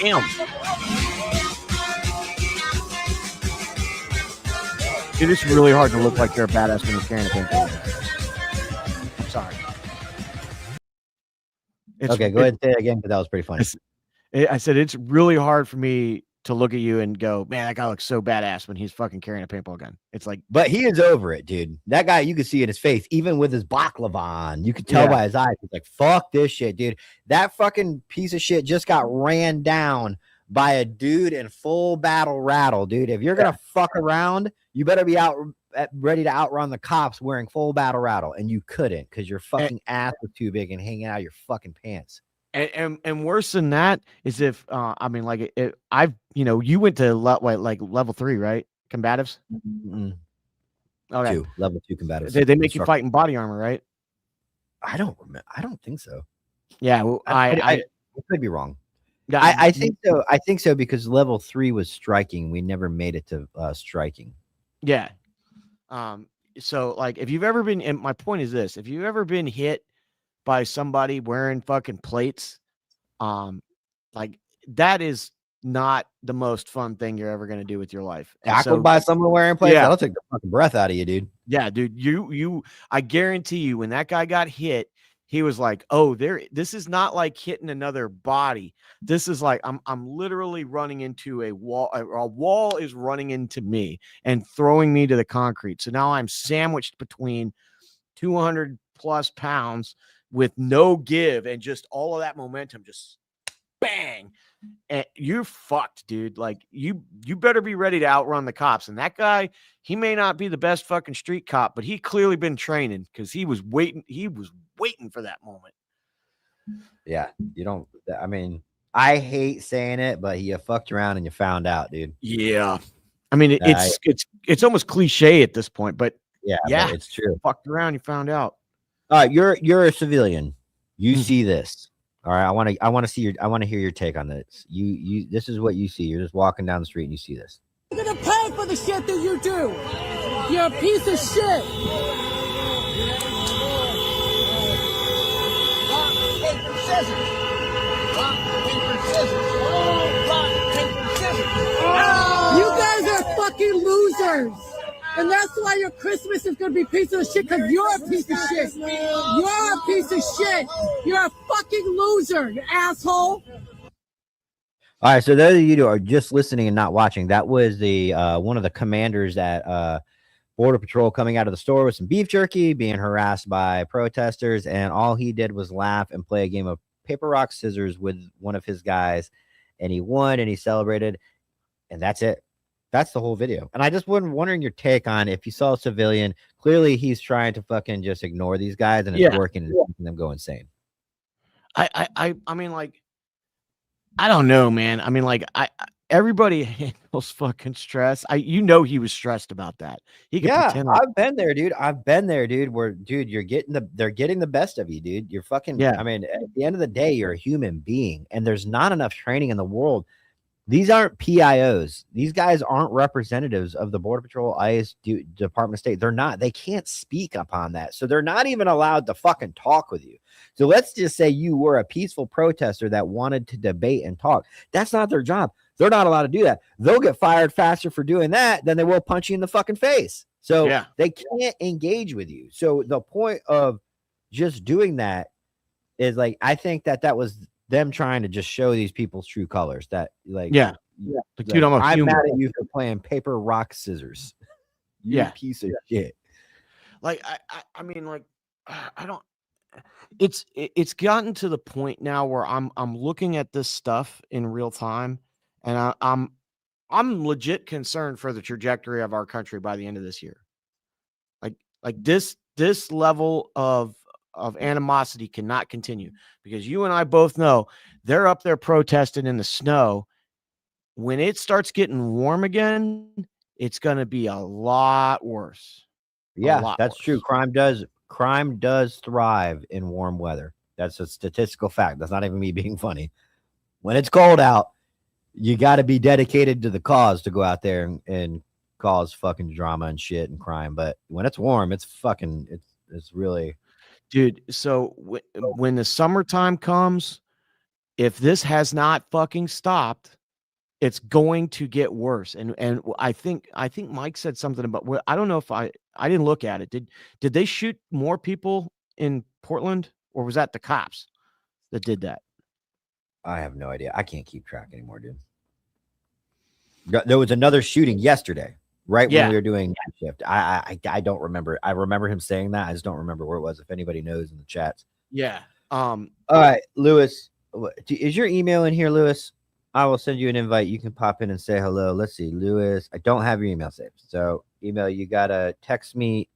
Damn. Dude, it's really hard to look like you're a badass when you're carrying a paintball. I'm sorry. Okay, go ahead and say it again, because that was pretty funny. I said it's really hard for me to look at you and go, man, that guy looks so badass when he's fucking carrying a paintball gun. It's like, But he is over it, dude. That guy, you could see in his face, even with his baklava on. You could tell Yeah. by his eyes. He's like, fuck this shit, dude. That fucking piece of shit just got ran down by a dude in full battle rattle, dude. If you're gonna fuck around, you better be out ready to outrun the cops wearing full battle rattle. And you couldn't, because your fucking ass was too big and hanging out of your fucking pants. and worse than that is if I mean, like I've, you know, you went to like level 3, right? Combatives. Okay. Level 2 combatives. They make you fight in body armor, right? I don't remember. I don't think so. Yeah. Well, I could be wrong. yeah, I think so. I think so, because level 3 was striking. We never made it to striking. Yeah. So like if you've ever been, and my point is this, if you've ever been hit by somebody wearing fucking plates, like that is not the most fun thing you're ever going to do with your life. And Tackled so- by someone wearing plates, Yeah. that'll take the fucking breath out of you, dude. Yeah, dude, I guarantee you when that guy got hit, he was like, "Oh, this is not like hitting another body. This is like I'm literally running into a wall. A wall is running into me and throwing me to the concrete. So now I'm sandwiched between 200 plus pounds with no give and just all of that momentum just bang. And you're fucked, dude. Like you better be ready to outrun the cops. And that guy, he may not be the best fucking street cop, but he clearly been training because he was waiting for that moment. Yeah, you don't. I mean, I hate saying it, but you fucked around and you found out, dude. Yeah. I mean, it's almost cliche at this point, but Yeah, Yeah. but it's true. fucked around, you found out. All right, you're a civilian. You Mhm. see this. All right, I want to hear your take on this. You this is what you see. You're just walking down the street and you see this. You're gonna pay for the shit that you do. You're a piece of shit. Rock, paper, scissors. Rock, paper, scissors. Rock, paper, scissors. You guys are fucking losers. And that's why your Christmas is gonna be a piece of shit, because you're a piece of shit. You're a piece of shit. You're a fucking loser, you asshole. All right, so those of you who are just listening and not watching, that was the one of the commanders at Border Patrol coming out of the store with some beef jerky, being harassed by protesters, and all he did was laugh and play a game of paper, rock, scissors with one of his guys, and he won and he celebrated, and that's it. That's the whole video. And I just was wondering your take on, if you saw a civilian, clearly he's trying to fucking just ignore these guys, and it's Yeah. working and making them go insane. I mean, like, I don't know, man. I mean, like, everybody handles fucking stress. He was stressed about that. He could Yeah, pretend like, I've been there, dude. Where, dude, they're getting the best of you, dude. You're fucking, Yeah. I mean, at the end of the day, you're a human being, and there's not enough training in the world. These aren't PIOs. These guys aren't representatives of the Border Patrol, ICE, Department of State. They're not. They can't speak upon that. So they're not even allowed to fucking talk with you. So let's just say you were a peaceful protester that wanted to debate and talk. That's not their job. They're not allowed to do that. They'll get fired faster for doing that than they will punch you in the fucking face. So Yeah. they can't engage with you. So the point of just doing that is, like, I think that was them trying to just show these people's true colors. That, like, Yeah. like, dude, I'm a I'm human. mad at you for playing paper, rock, scissors. You Yeah. piece of shit. Like I mean, like I don't. It's gotten to the point now where I'm looking at this stuff in real time, and I'm legit concerned for the trajectory of our country by the end of this year. Like this level of animosity cannot continue, because you and I both know they're up there protesting in the snow. When it starts getting warm again, it's going to be a lot worse. Yeah, lot that's true. worse. Crime does thrive in warm weather. That's a statistical fact. That's not even me being funny. When it's cold out, you got to be dedicated to the cause to go out there and cause fucking drama and shit and crime. But when it's warm, it's really, Dude. So when the summertime comes, if this has not fucking stopped, it's going to get worse. And I think Mike said something about, well, I don't know if I didn't look at it. Did they shoot more people in Portland, or was that the cops that did that? I have no idea. I can't keep track anymore, dude. There was another shooting yesterday, right when we were doing night shift. I don't remember. I remember him saying that. I just don't remember where it was. If anybody knows in the chats. Yeah. All right, Lewis, is your email in here, Lewis? I will send you an invite. You can pop in and say hello. Let's see, Lewis. I don't have your email saved. So email, you gotta text me.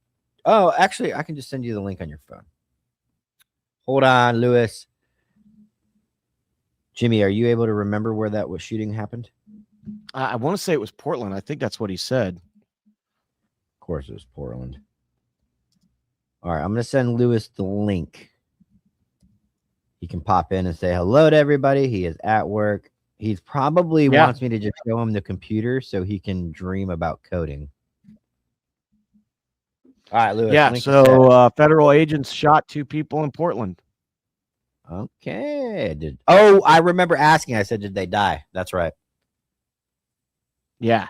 Oh, actually, I can just send you the link on your phone. Hold on, Lewis. Jimmy, are you able to remember where that shooting happened? I want to say it was Portland. I think that's what he said. Of course, it was Portland. All right, I'm gonna send Lewis the link. He can pop in and say hello to everybody. He is at work. He probably wants me to just show him the computer so he can dream about coding. All right, Lewis. Yeah. So federal agents shot 2 people in Portland. Okay. I remember asking. I said, did they die? That's right. Yeah.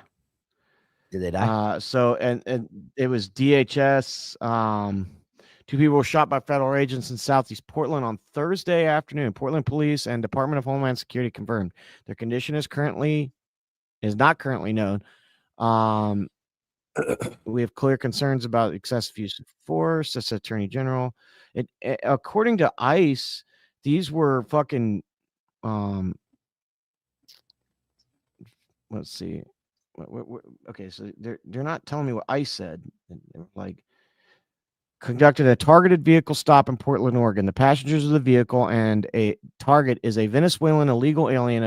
Did they die? So and it was DHS. 2 people were shot by federal agents in Southeast Portland on Thursday afternoon. Portland Police and Department of Homeland Security confirmed their condition is not currently known. We have clear concerns about excessive use of force. That's Attorney General. According to ICE, these were fucking. Let's see. Okay, so they're not telling me what ICE said. Like, conducted a targeted vehicle stop in Portland, Oregon. The passengers of the vehicle and a target is a Venezuelan illegal alien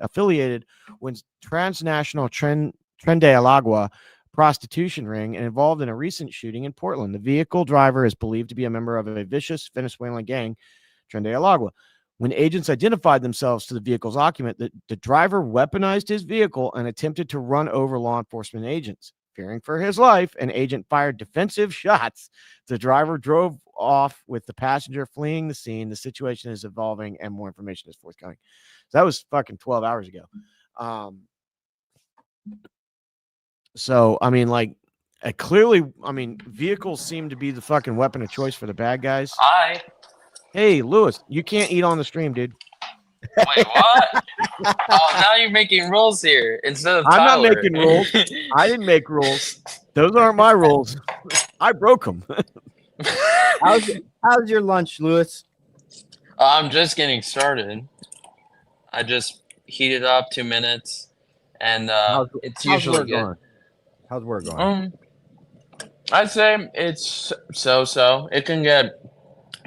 affiliated with transnational Tren de Alagua prostitution ring and involved in a recent shooting in Portland. The vehicle driver is believed to be a member of a vicious Venezuelan gang, Tren de Alagua. When agents identified themselves to the vehicle's occupant, the driver weaponized his vehicle and attempted to run over law enforcement agents. Fearing for his life, an agent fired defensive shots. The driver drove off with the passenger fleeing the scene. The situation is evolving and more information is forthcoming. So that was fucking 12 hours ago. So, I mean, like, clearly, I mean, vehicles seem to be the fucking weapon of choice for the bad guys. Hi. Hey, Lewis, you can't eat on the stream, dude. Wait, what? Oh, now you're making rules here instead of I'm Tyler. not making rules. I didn't make rules. Those aren't my rules. I broke them. How's your lunch, Lewis? I'm just getting started. I just heated up 2 minutes, and it's usually good. Going? How's work going? I'd say it's so. It can get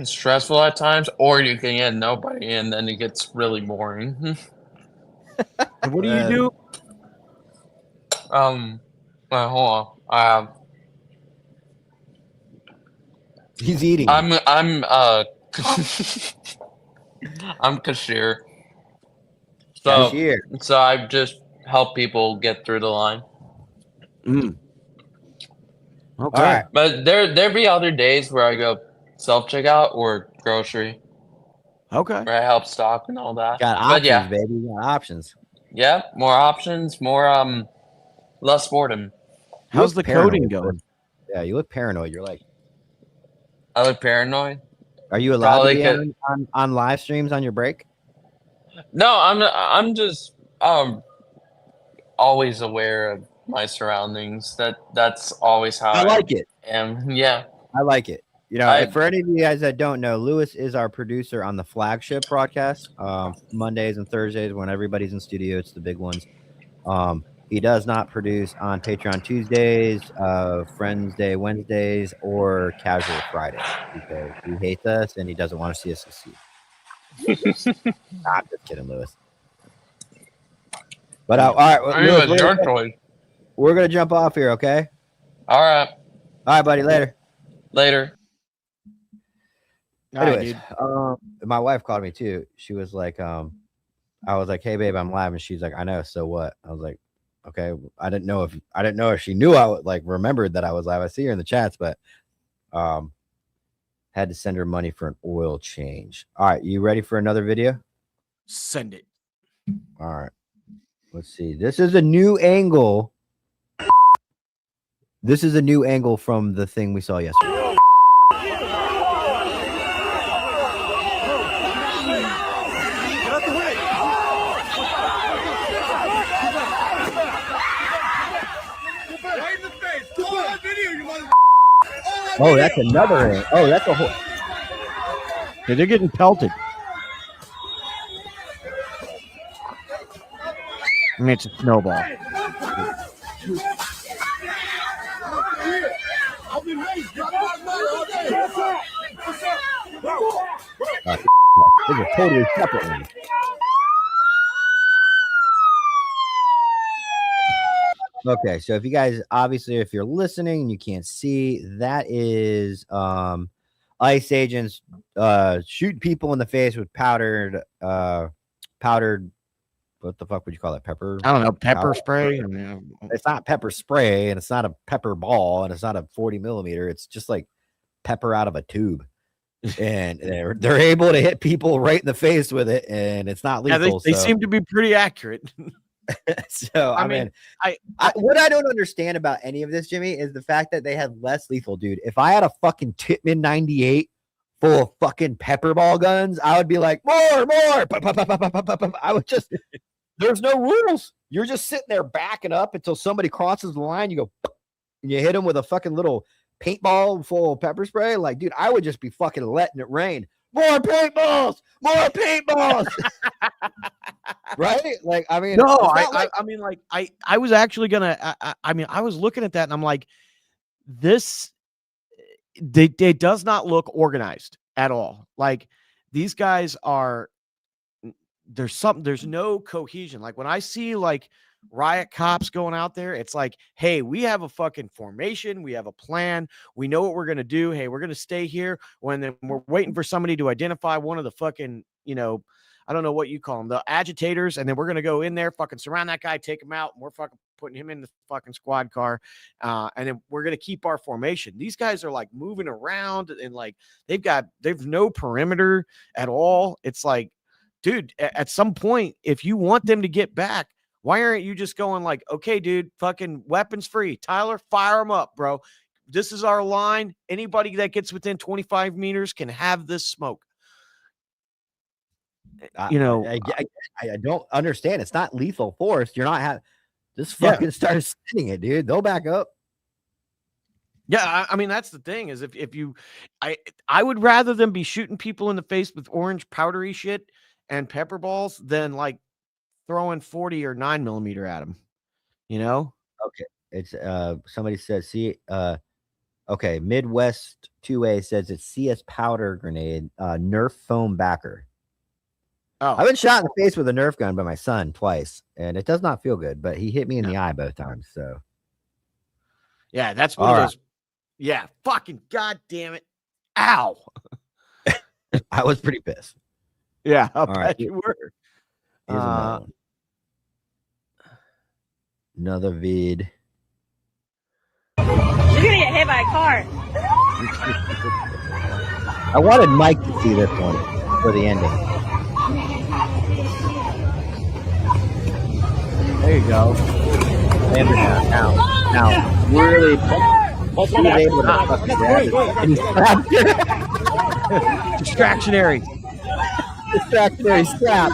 stressful at times, or you can get nobody, and then it gets really boring. And what do you do? Well, hold on. He's eating. I'm I'm cashier. So I just help people get through the line. Okay. All right. But there be other days where I go self-checkout or grocery. Okay. Where I help stock and all that. Got options, baby. You got options. Yeah, more options, more less boredom. How's the coding going? Yeah, you look paranoid. You're like, I look paranoid. Are you allowed to be on live streams on your break? No, I'm just always aware of my surroundings. That's always how I like it. am. Yeah. I like it. You know, I- for any of you guys that don't know, Lewis is our producer on the flagship broadcast, Mondays and Thursdays when everybody's in studio. It's the big ones. He does not produce on Patreon Tuesdays, Friends Day Wednesdays, or Casual Fridays because he hates us and he doesn't want to see us succeed. I'm just kidding, Lewis. But all right, I mean, it's your choice. we're gonna jump off here, okay? All right. All right, buddy. Later. Later. All right, Anyways, dude. my wife called me too. She was like, I was like, "Hey, babe, I'm live," and she's like, "I know. So what?" I was like, "Okay." I didn't know if she knew I would like remembered that I was live. I see her in the chats, but had to send her money for an oil change. All right, you ready for another video? Send it. All right, let's see. This is a new angle. This is a new angle from the thing we saw yesterday. Oh, that's another angle. Oh, that's a whole. Yeah, they're getting pelted. I mean, it's a snowball. This is a totally separate one. Okay, so if you guys obviously if you're listening and you can't see, that is ICE agents shooting people in the face with powdered what the fuck would you call it? Pepper? I don't know, pepper powder? spray. I mean, It's not pepper spray and it's not a pepper ball and it's not a 40 millimeter. It's just like pepper out of a tube. And they're able to hit people right in the face with it, and it's not yeah, lethal. they so. seem to be pretty accurate. So I mean, what I don't understand about any of this, Jimmy, is the fact that they had less lethal, dude. If I had a fucking Tippmann 98 full of fucking pepper ball guns, I would be like, more. I would just, there's no rules. You're just sitting there backing up until somebody crosses the line. You go, and you hit them with a fucking little paintball full of pepper spray. Like, dude, I would just be fucking letting it rain. More paintballs. Right? Like, I mean, No, I mean, like, I was actually gonna. I mean, I was looking at that and I'm like, this. It does not look organized at all. Like, these guys are. There's no cohesion. Like when I see like riot cops going out there, it's like, hey, we have a fucking formation, we have a plan, we know what we're gonna do. Hey, we're gonna stay here. When we're waiting for somebody to identify one of the fucking, I don't know what you call them, the agitators, and then we're gonna go in there, fucking surround that guy, take him out, and we're fucking putting him in the fucking squad car, and then we're gonna keep our formation. These guys are like moving around and like they've no perimeter at all. It's like, dude, at some point, if you want them to get back, why aren't you just going like, okay, dude, fucking weapons free. Tyler, fire them up, bro. This is our line. Anybody that gets within 25 meters can have this smoke. I don't understand. It's not lethal force. You're not having just fucking start sending it, dude. They'll back up. Yeah, I mean, that's the thing is if you, I would rather them be shooting people in the face with orange powdery shit and pepper balls than like throwing 40 or 9 millimeter at them, Okay. It's somebody says okay, Midwest 2A says it's CS powder grenade, Nerf foam backer. Oh, I've been shot in the face with a Nerf gun by my son twice, and it does not feel good, but he hit me in the eye both times. So yeah, that's one of those. Yeah, fucking goddamn it. Ow. I was pretty pissed. Yeah, I bet right. You were. Here's another one. Another vid. You're gonna get hit by a car. I wanted Mike to see this one for the ending. There you go. Now, really, he was able to fucking grab it. And he slapped it. Distractionary. Distractionary slap.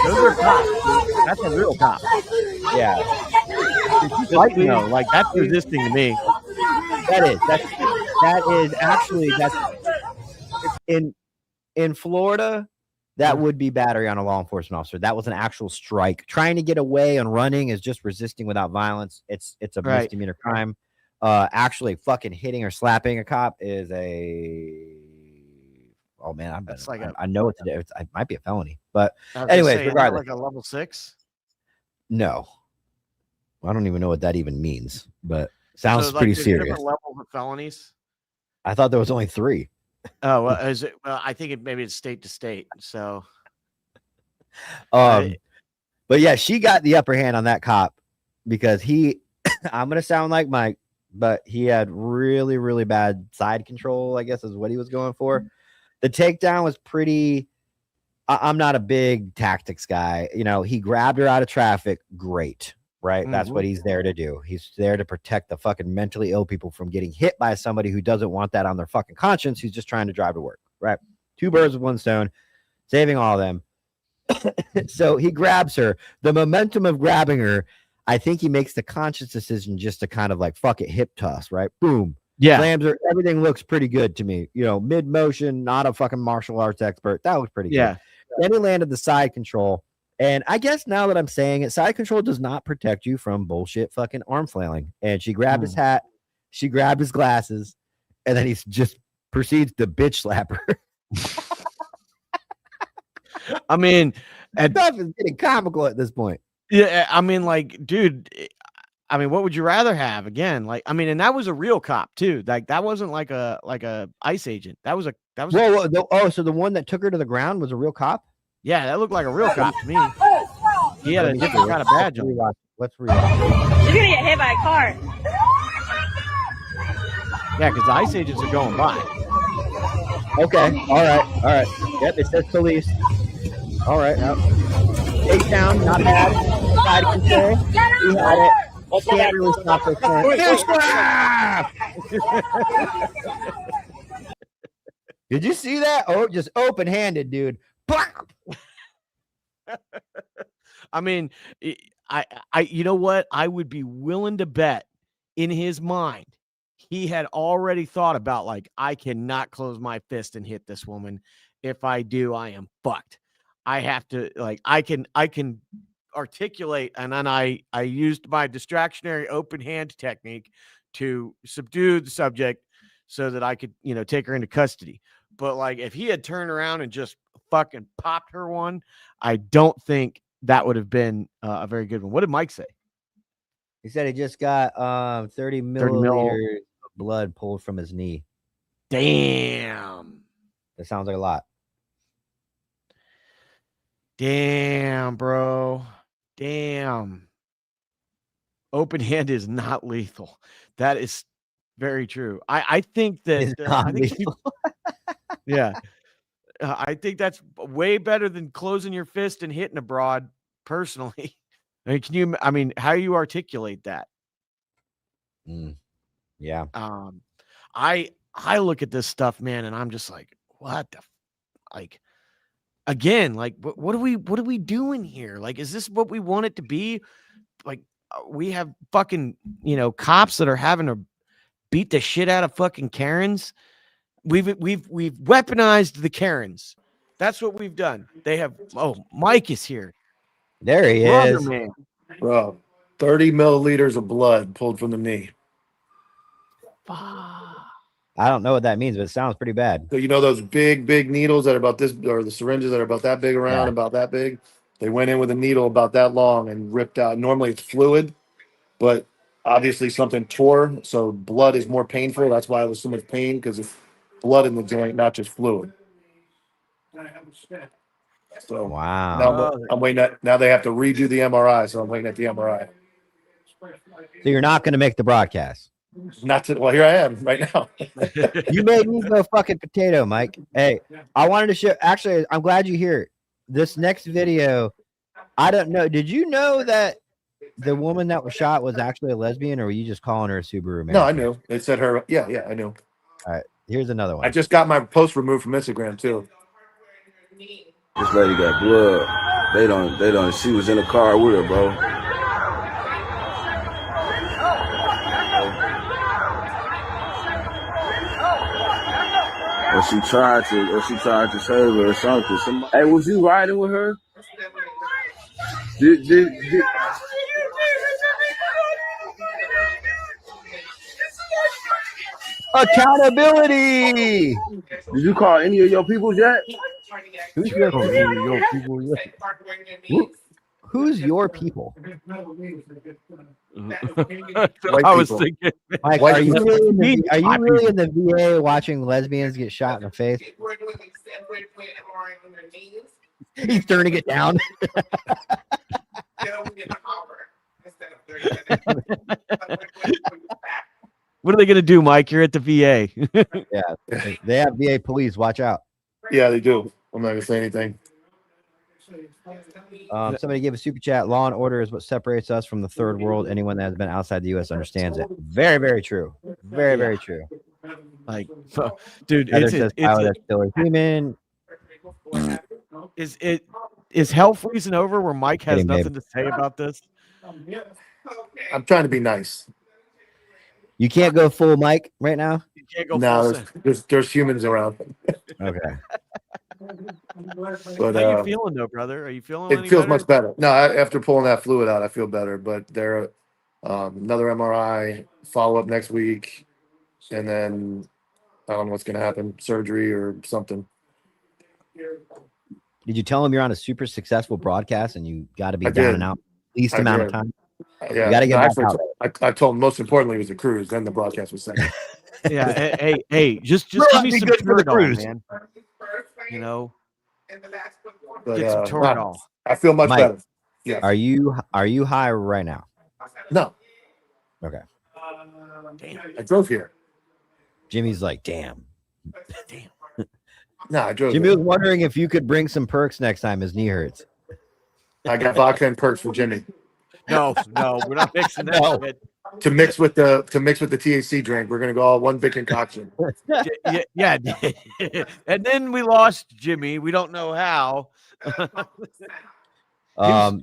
Those are cops. That's a real cop. Yeah, She's fighting though. Like that's resisting to me. that is actually that's in Florida. That would be battery on a law enforcement officer. That was an actual strike. Trying to get away and running is just resisting without violence. It's a Right. misdemeanor crime. Actually, fucking hitting or slapping a cop is oh man, That's like I know what to do. It might be a felony, but I was gonna anyways, say, isn't that regardless. like a level 6. no, I don't even know what that even means. But sounds So, like, pretty there's serious. different levels of felonies. I thought there was only 3. Oh, well, is it? Well, I think maybe it's state to state. So But yeah, she got the upper hand on that cop because he, I'm going to sound like Mike, but he had really, really bad side control, I guess is what he was going for. The takedown was pretty, I'm not a big tactics guy. You know, he grabbed her out of traffic. Great. Right. That's what he's there to do. He's there to protect the fucking mentally ill people from getting hit by somebody who doesn't want that on their fucking conscience. Who's just trying to drive to work. Right. 2 birds with 1 stone, saving all of them. So he grabs her. The momentum of grabbing her, I think he makes the conscious decision just to kind of like fuck it, hip toss, right? Boom. yeah, Slams her. Everything looks pretty good to me. You know, mid motion, not a fucking martial arts expert. That looks pretty good. yeah. Then he landed the side control. And I guess now that I'm saying it, side control does not protect you from bullshit fucking arm flailing. And she grabbed his hat, she grabbed his glasses, and then he just proceeds to bitch slap her. I mean, Stuff is getting comical at this point. yeah. I mean, like, dude. I mean, what would you rather have? Again, like, I mean, and that was a real cop too. Like, that wasn't like a ICE agent. That was. So the one that took her to the ground was a real cop? Yeah, that looked like a real cop to me. He had a different kind of badge on. Let's rewatch. You're gonna get hit by a car. Yeah, because the ICE agents are going by. Okay. All right. Yep, it says police. All right. Takedown, not bad. Side control. He had it. Can't really stop this man. Did you see that? Oh, just open-handed, dude. I mean, I, you know what? I would be willing to bet in his mind, he had already thought about like, I cannot close my fist and hit this woman. If I do, I am fucked. I have to like, I can articulate. And then I used my distractionary open hand technique to subdue the subject so that I could, take her into custody. But like, if he had turned around and just fucking popped her one, I don't think that would have been a very good one. What did Mike say? He said he just got 30 milliliters of blood pulled from his knee. Damn. That sounds like a lot. Damn, bro. Damn. Open hand is not lethal. That is very true. I think that It's not lethal. yeah. I think that's way better than closing your fist and hitting a broad, personally. I mean, how you articulate that? Yeah. I look at this stuff, man, and I'm just like, what the like again, like what are we doing here? Like, is this what we want it to be? Like, we have fucking, cops that are having to beat the shit out of fucking Karens. We've weaponized the Karens. That's what we've done. They have. Oh, Mike is here. There he Brother, is. man. Bro, 30 milliliters of blood pulled from the knee. I don't know what that means, but it sounds pretty bad. So those big needles that are about this, or the syringes that are about that big around, Yeah. about that big? They went in with a needle about that long and ripped out. Normally it's fluid, but obviously something tore. So blood is more painful. That's why it was so much pain, because it's blood in the joint, not just fluid. So Wow. now I'm waiting. Now they have to redo the MRI. So I'm waiting at the MRI. So you're not going to make the broadcast. Well, here I am right now. You made me go fucking potato, Mike. Hey, I wanted to show. Actually, I'm glad you're here. This next video, I don't know. Did you know that the woman that was shot was actually a lesbian, or were you just calling her a Subaru American? No, I knew. It said her. Yeah, I knew. All right, here's another one. I just got my post removed from Instagram too. This lady got blood They don't. She was in the car with her, bro. Or she tried to save her or something. Hey, was you riding with her? Did Accountability. Did you call any of your peoples yet? Who's your people? Who's your people? I was thinking, Mike, are you really in the VA watching lesbians get shot in the face? He's turning it down. what are they going to do, Mike? You're at the VA. Yeah, they have VA police. Watch out. Yeah, they do. I'm not gonna say anything. Somebody gave a super chat. Law and order is what separates us from the third world. Anyone that has been outside the U.S. understands it. Very, very true. Very, very true. Like, dude, Heather says Tyler is still a human. Is hell freezing over where Mike has nothing to say about this? I'm trying to be nice. You can't go full Mike right now. You can't go No, full there's humans around. Okay. But how you feeling though, brother? Are you feeling? It feels much better. No, after pulling that fluid out, I feel better. But there, another MRI follow up next week, and then I don't know what's going to happen, surgery or something. Did you tell him you're on a super successful broadcast and you got to be I down did. and out least amount of time? Yeah, You got to get back out. I told him most importantly was the cruise. Then the broadcast was second. Yeah. Hey, just Bro, give me be some good for the Toradol, cruise. man. You know, But, get some Toradol. I feel much Mike, better. Yeah. Are you high right now? No. Okay. I drove here. Jimmy's like, damn. No, I drove. Jimmy here. was wondering if you could bring some perks next time his knee hurts. I got vodka and perks for Jimmy No, we're not mixing that shit. to mix with the THC drink. We're gonna go all one big concoction. Yeah. And then we lost Jimmy. We don't know how.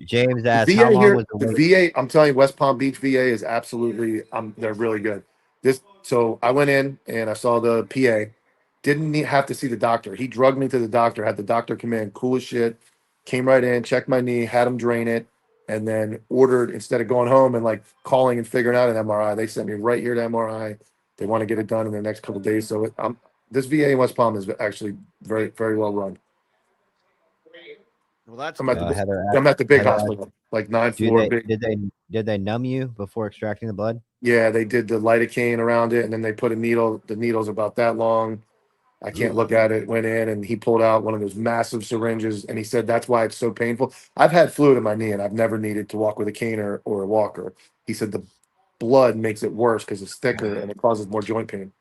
James asked, The how VA long here, was the the wait? VA. I'm telling you, West Palm Beach VA is absolutely. They're really good. So I went in and I saw the PA. Didn't have to see the doctor. He drugged me to the doctor. Had the doctor come in, cool as shit. Came right in, checked my knee, had him drain it, and then ordered, instead of going home and like calling and figuring out an MRI, they sent me right here to MRI. They want to get it done in the next couple of days. So this VA in West Palm is actually very, very well run. Well, that's I'm at the, Heather, I'm at the big Heather, hospital, like 9th floor. Did they numb you before extracting the blood? Yeah, they did the lidocaine around it, and then they put a needle. The needle's about that long. I can't look at it. Went in, and he pulled out one of those massive syringes, and he said that's why it's so painful. I've had fluid in my knee, and I've never needed to walk with a cane or a walker. He said the blood makes it worse because it's thicker and it causes more joint pain.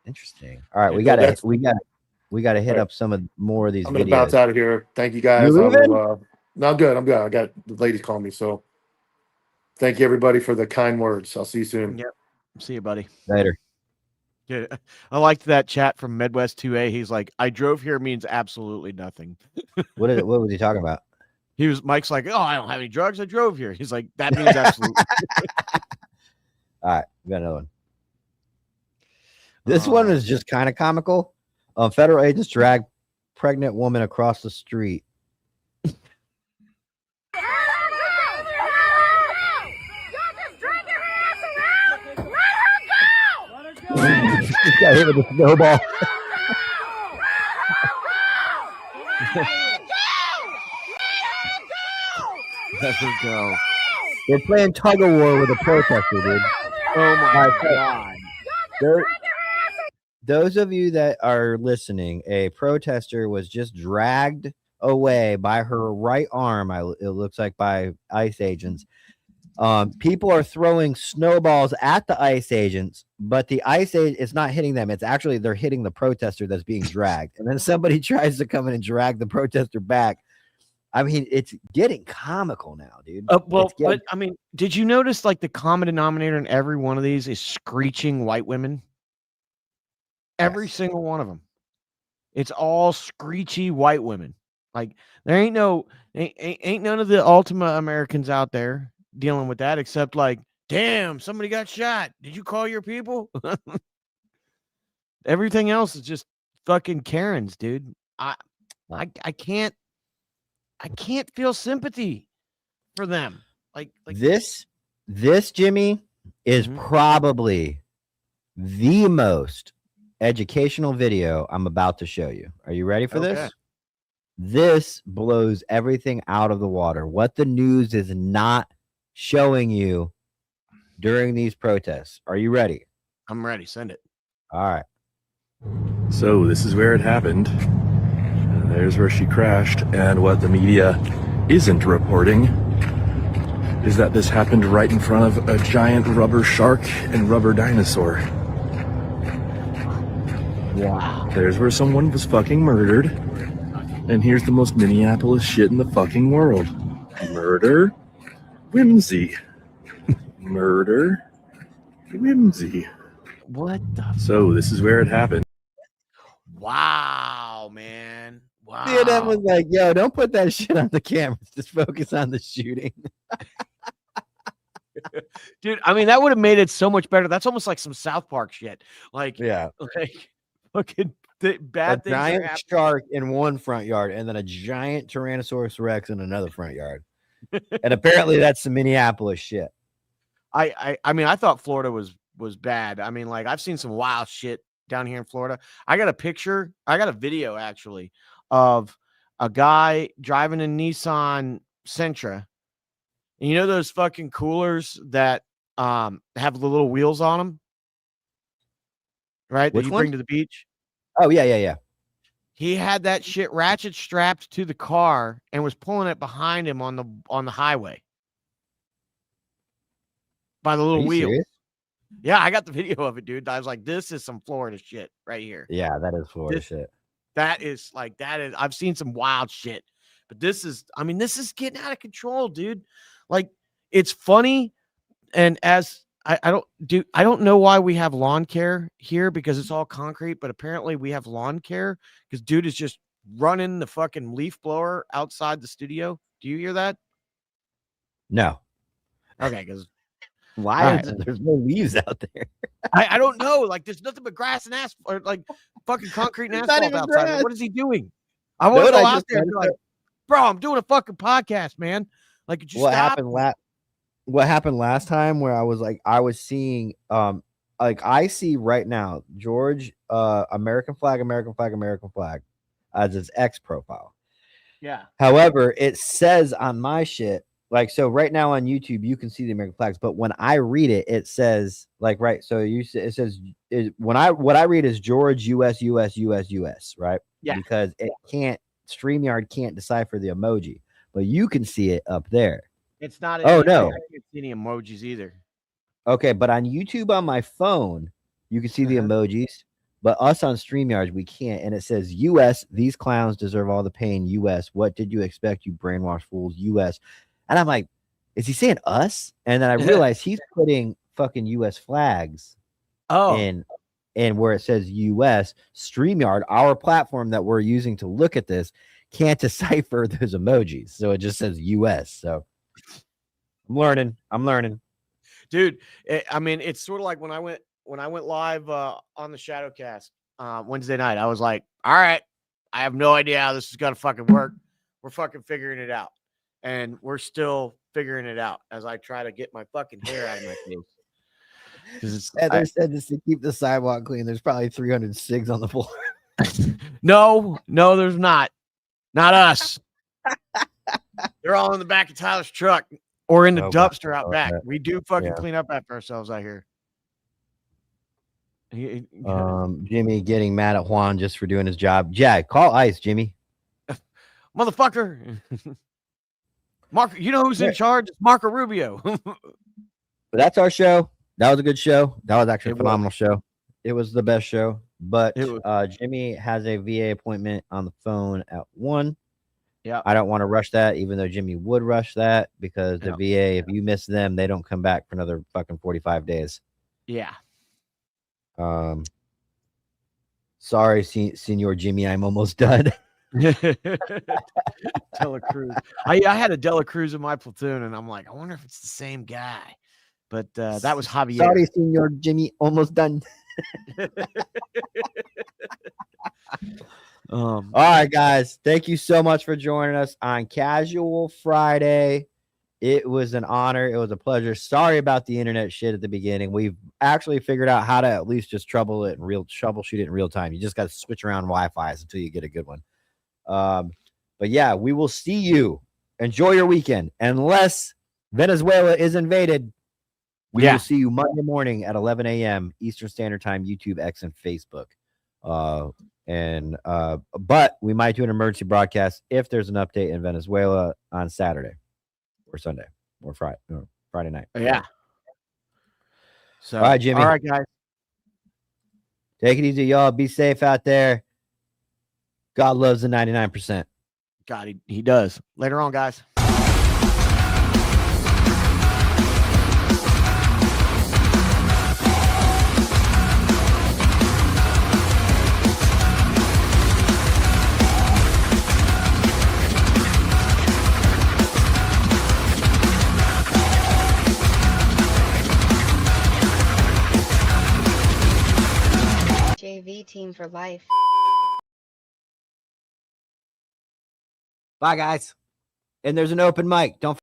Interesting. All right, we gotta hit up some of more of these I'm gonna videos. bounce out of here. Thank you guys. You I leaving? will, no, I'm good. I'm good. I got the ladies calling me, so thank you everybody for the kind words. I'll see you soon. Yep. See you, buddy. Later. Yeah, I liked that chat from Midwest 2A. He's like, I drove here means absolutely nothing. What was he talking about? Mike's like, oh, I don't have any drugs. I drove here. He's like, that means absolutely. All right, we got another one. This one is just kind of comical. Federal agents drag pregnant woman across the street. Got hit with a snowball. Let her go. They're playing tug of war with a protester, dude. Oh my God. Those of you that are listening, a protester was just dragged away by her right arm. It looks like by ICE agents. People are throwing snowballs at the ICE agents, but the ICE agent is not hitting them. It's actually they're hitting the protester that's being dragged. And then somebody tries to come in and drag the protester back. I mean, it's getting comical now, dude. But I mean, did you notice like the common denominator in every one of these is screeching white women? Every single one of them. It's all screechy white women. Like there ain't none of the Ultima Americans out there dealing with that except like, damn, somebody got shot. Did you call your people? Everything else is just fucking Karens, dude. I can't feel sympathy for them. Like this Jimmy is probably the most educational video I'm about to show you. Are you ready for this? This blows everything out of the water. What the news is not showing you during these protests. Are you ready? I'm ready. Send it. All right. So this is where it happened. There's where she crashed, and what the media isn't reporting is that this happened right in front of a giant rubber shark and rubber dinosaur. Wow. There's where someone was fucking murdered, and here's the most Minneapolis shit in the fucking world. Murder, whimsy. Murder, whimsy. What the? So this is where it happened. Wow, man. Wow. CNN was like, yo, don't put that shit on the cameras. Just focus on the shooting. Dude, I mean, that would have made it so much better. That's almost like some South Park shit. Like, yeah, like fucking bad things. Giant shark in one front yard, and then a giant Tyrannosaurus Rex in another front yard. And apparently, that's some Minneapolis shit. I mean, I thought Florida was bad. I mean, like I've seen some wild shit down here in Florida. I got a video actually of a guy driving a Nissan Sentra. And you know those fucking coolers that have the little wheels on them? Right? Which that you one? bring to the beach? Oh, yeah. He had that shit ratchet strapped to the car and was pulling it behind him on the highway. By the little wheels. Serious? Yeah, I got the video of it, dude. I was like, this is some Florida shit right here. Yeah, that is Florida shit. That is I've seen some wild shit, but this is getting out of control, dude. Like, it's funny. And as I don't know why we have lawn care here because it's all concrete, but apparently we have lawn care because dude is just running the fucking leaf blower outside the studio. Do you hear that? No. Okay, because why right. There's no leaves out there? I don't know. Like, there's nothing but grass and asphalt, or like fucking concrete and asphalt outside. Grass. What is he doing? I want to go out there and be like, bro, I'm doing a fucking podcast, man. Like, could you stop? What happened last time where I was seeing like I see right now George American flag as his X profile. Yeah. However, it says on my shit, like, so right now on YouTube you can see the American flags, but when I read it, it says like, right, so it says what I read is George US, right? Yeah. Because StreamYard can't decipher the emoji, but you can see it up there. It's not. Oh no, I can't see any emojis either. Okay, but on YouTube on my phone, you can see the emojis, but us on StreamYard we can't. And it says US, these clowns deserve all the pain. US, what did you expect, you brainwashed fools? US, and I'm like, is he saying us? And then I realized he's putting fucking US flags. Oh, in where it says US. StreamYard, our platform that we're using to look at this, can't decipher those emojis, so it just says US. So I'm learning, dude. I mean, it's sort of like when I went live on the Shadowcast Wednesday night. I was like, all right, I have no idea how this is gonna fucking work. We're fucking figuring it out, and we're still figuring it out as I try to get my fucking hair out of my face. Heather said this to keep the sidewalk clean. There's probably 300 cigs on the floor. No, there's not. Not us. They're all in the back of Tyler's truck or in the dumpster out back. We do fucking clean up after ourselves out here. Jimmy getting mad at Juan just for doing his job. Jack, call ICE, Jimmy. Motherfucker. Mark, you know who's in charge? It's Marco Rubio. But that's our show. That was a good show. That was actually a phenomenal show. It was the best show. But Jimmy has a VA appointment on the phone at 1. Yeah. I don't want to rush that, even though Jimmy would rush that, because the VA, if you miss them, they don't come back for another fucking 45 days. Yeah. Sorry, Senior Jimmy, I'm almost done. Dela Cruz. I had a Dela Cruz in my platoon, and I'm like, I wonder if it's the same guy. But that was Javier. Sorry, Senor Jimmy, almost done. All right, guys. Thank you so much for joining us on Casual Friday. It was an honor. It was a pleasure. Sorry about the internet shit at the beginning. We've actually figured out how to at least just troubleshoot it in real time. You just got to switch around Wi-Fi's until you get a good one. But yeah, we will see you. Enjoy your weekend. Unless Venezuela is invaded, we will see you Monday morning at 11 a.m. Eastern Standard Time, YouTube, X, and Facebook. But we might do an emergency broadcast if there's an update in Venezuela on Saturday or Sunday or Friday night. Yeah. So, all right, Jimmy. All right, guys. Take it easy, y'all. Be safe out there. God loves the 99%. God, he does. Later on, guys. JV team for life. Bye, guys. And there's an open mic. Don't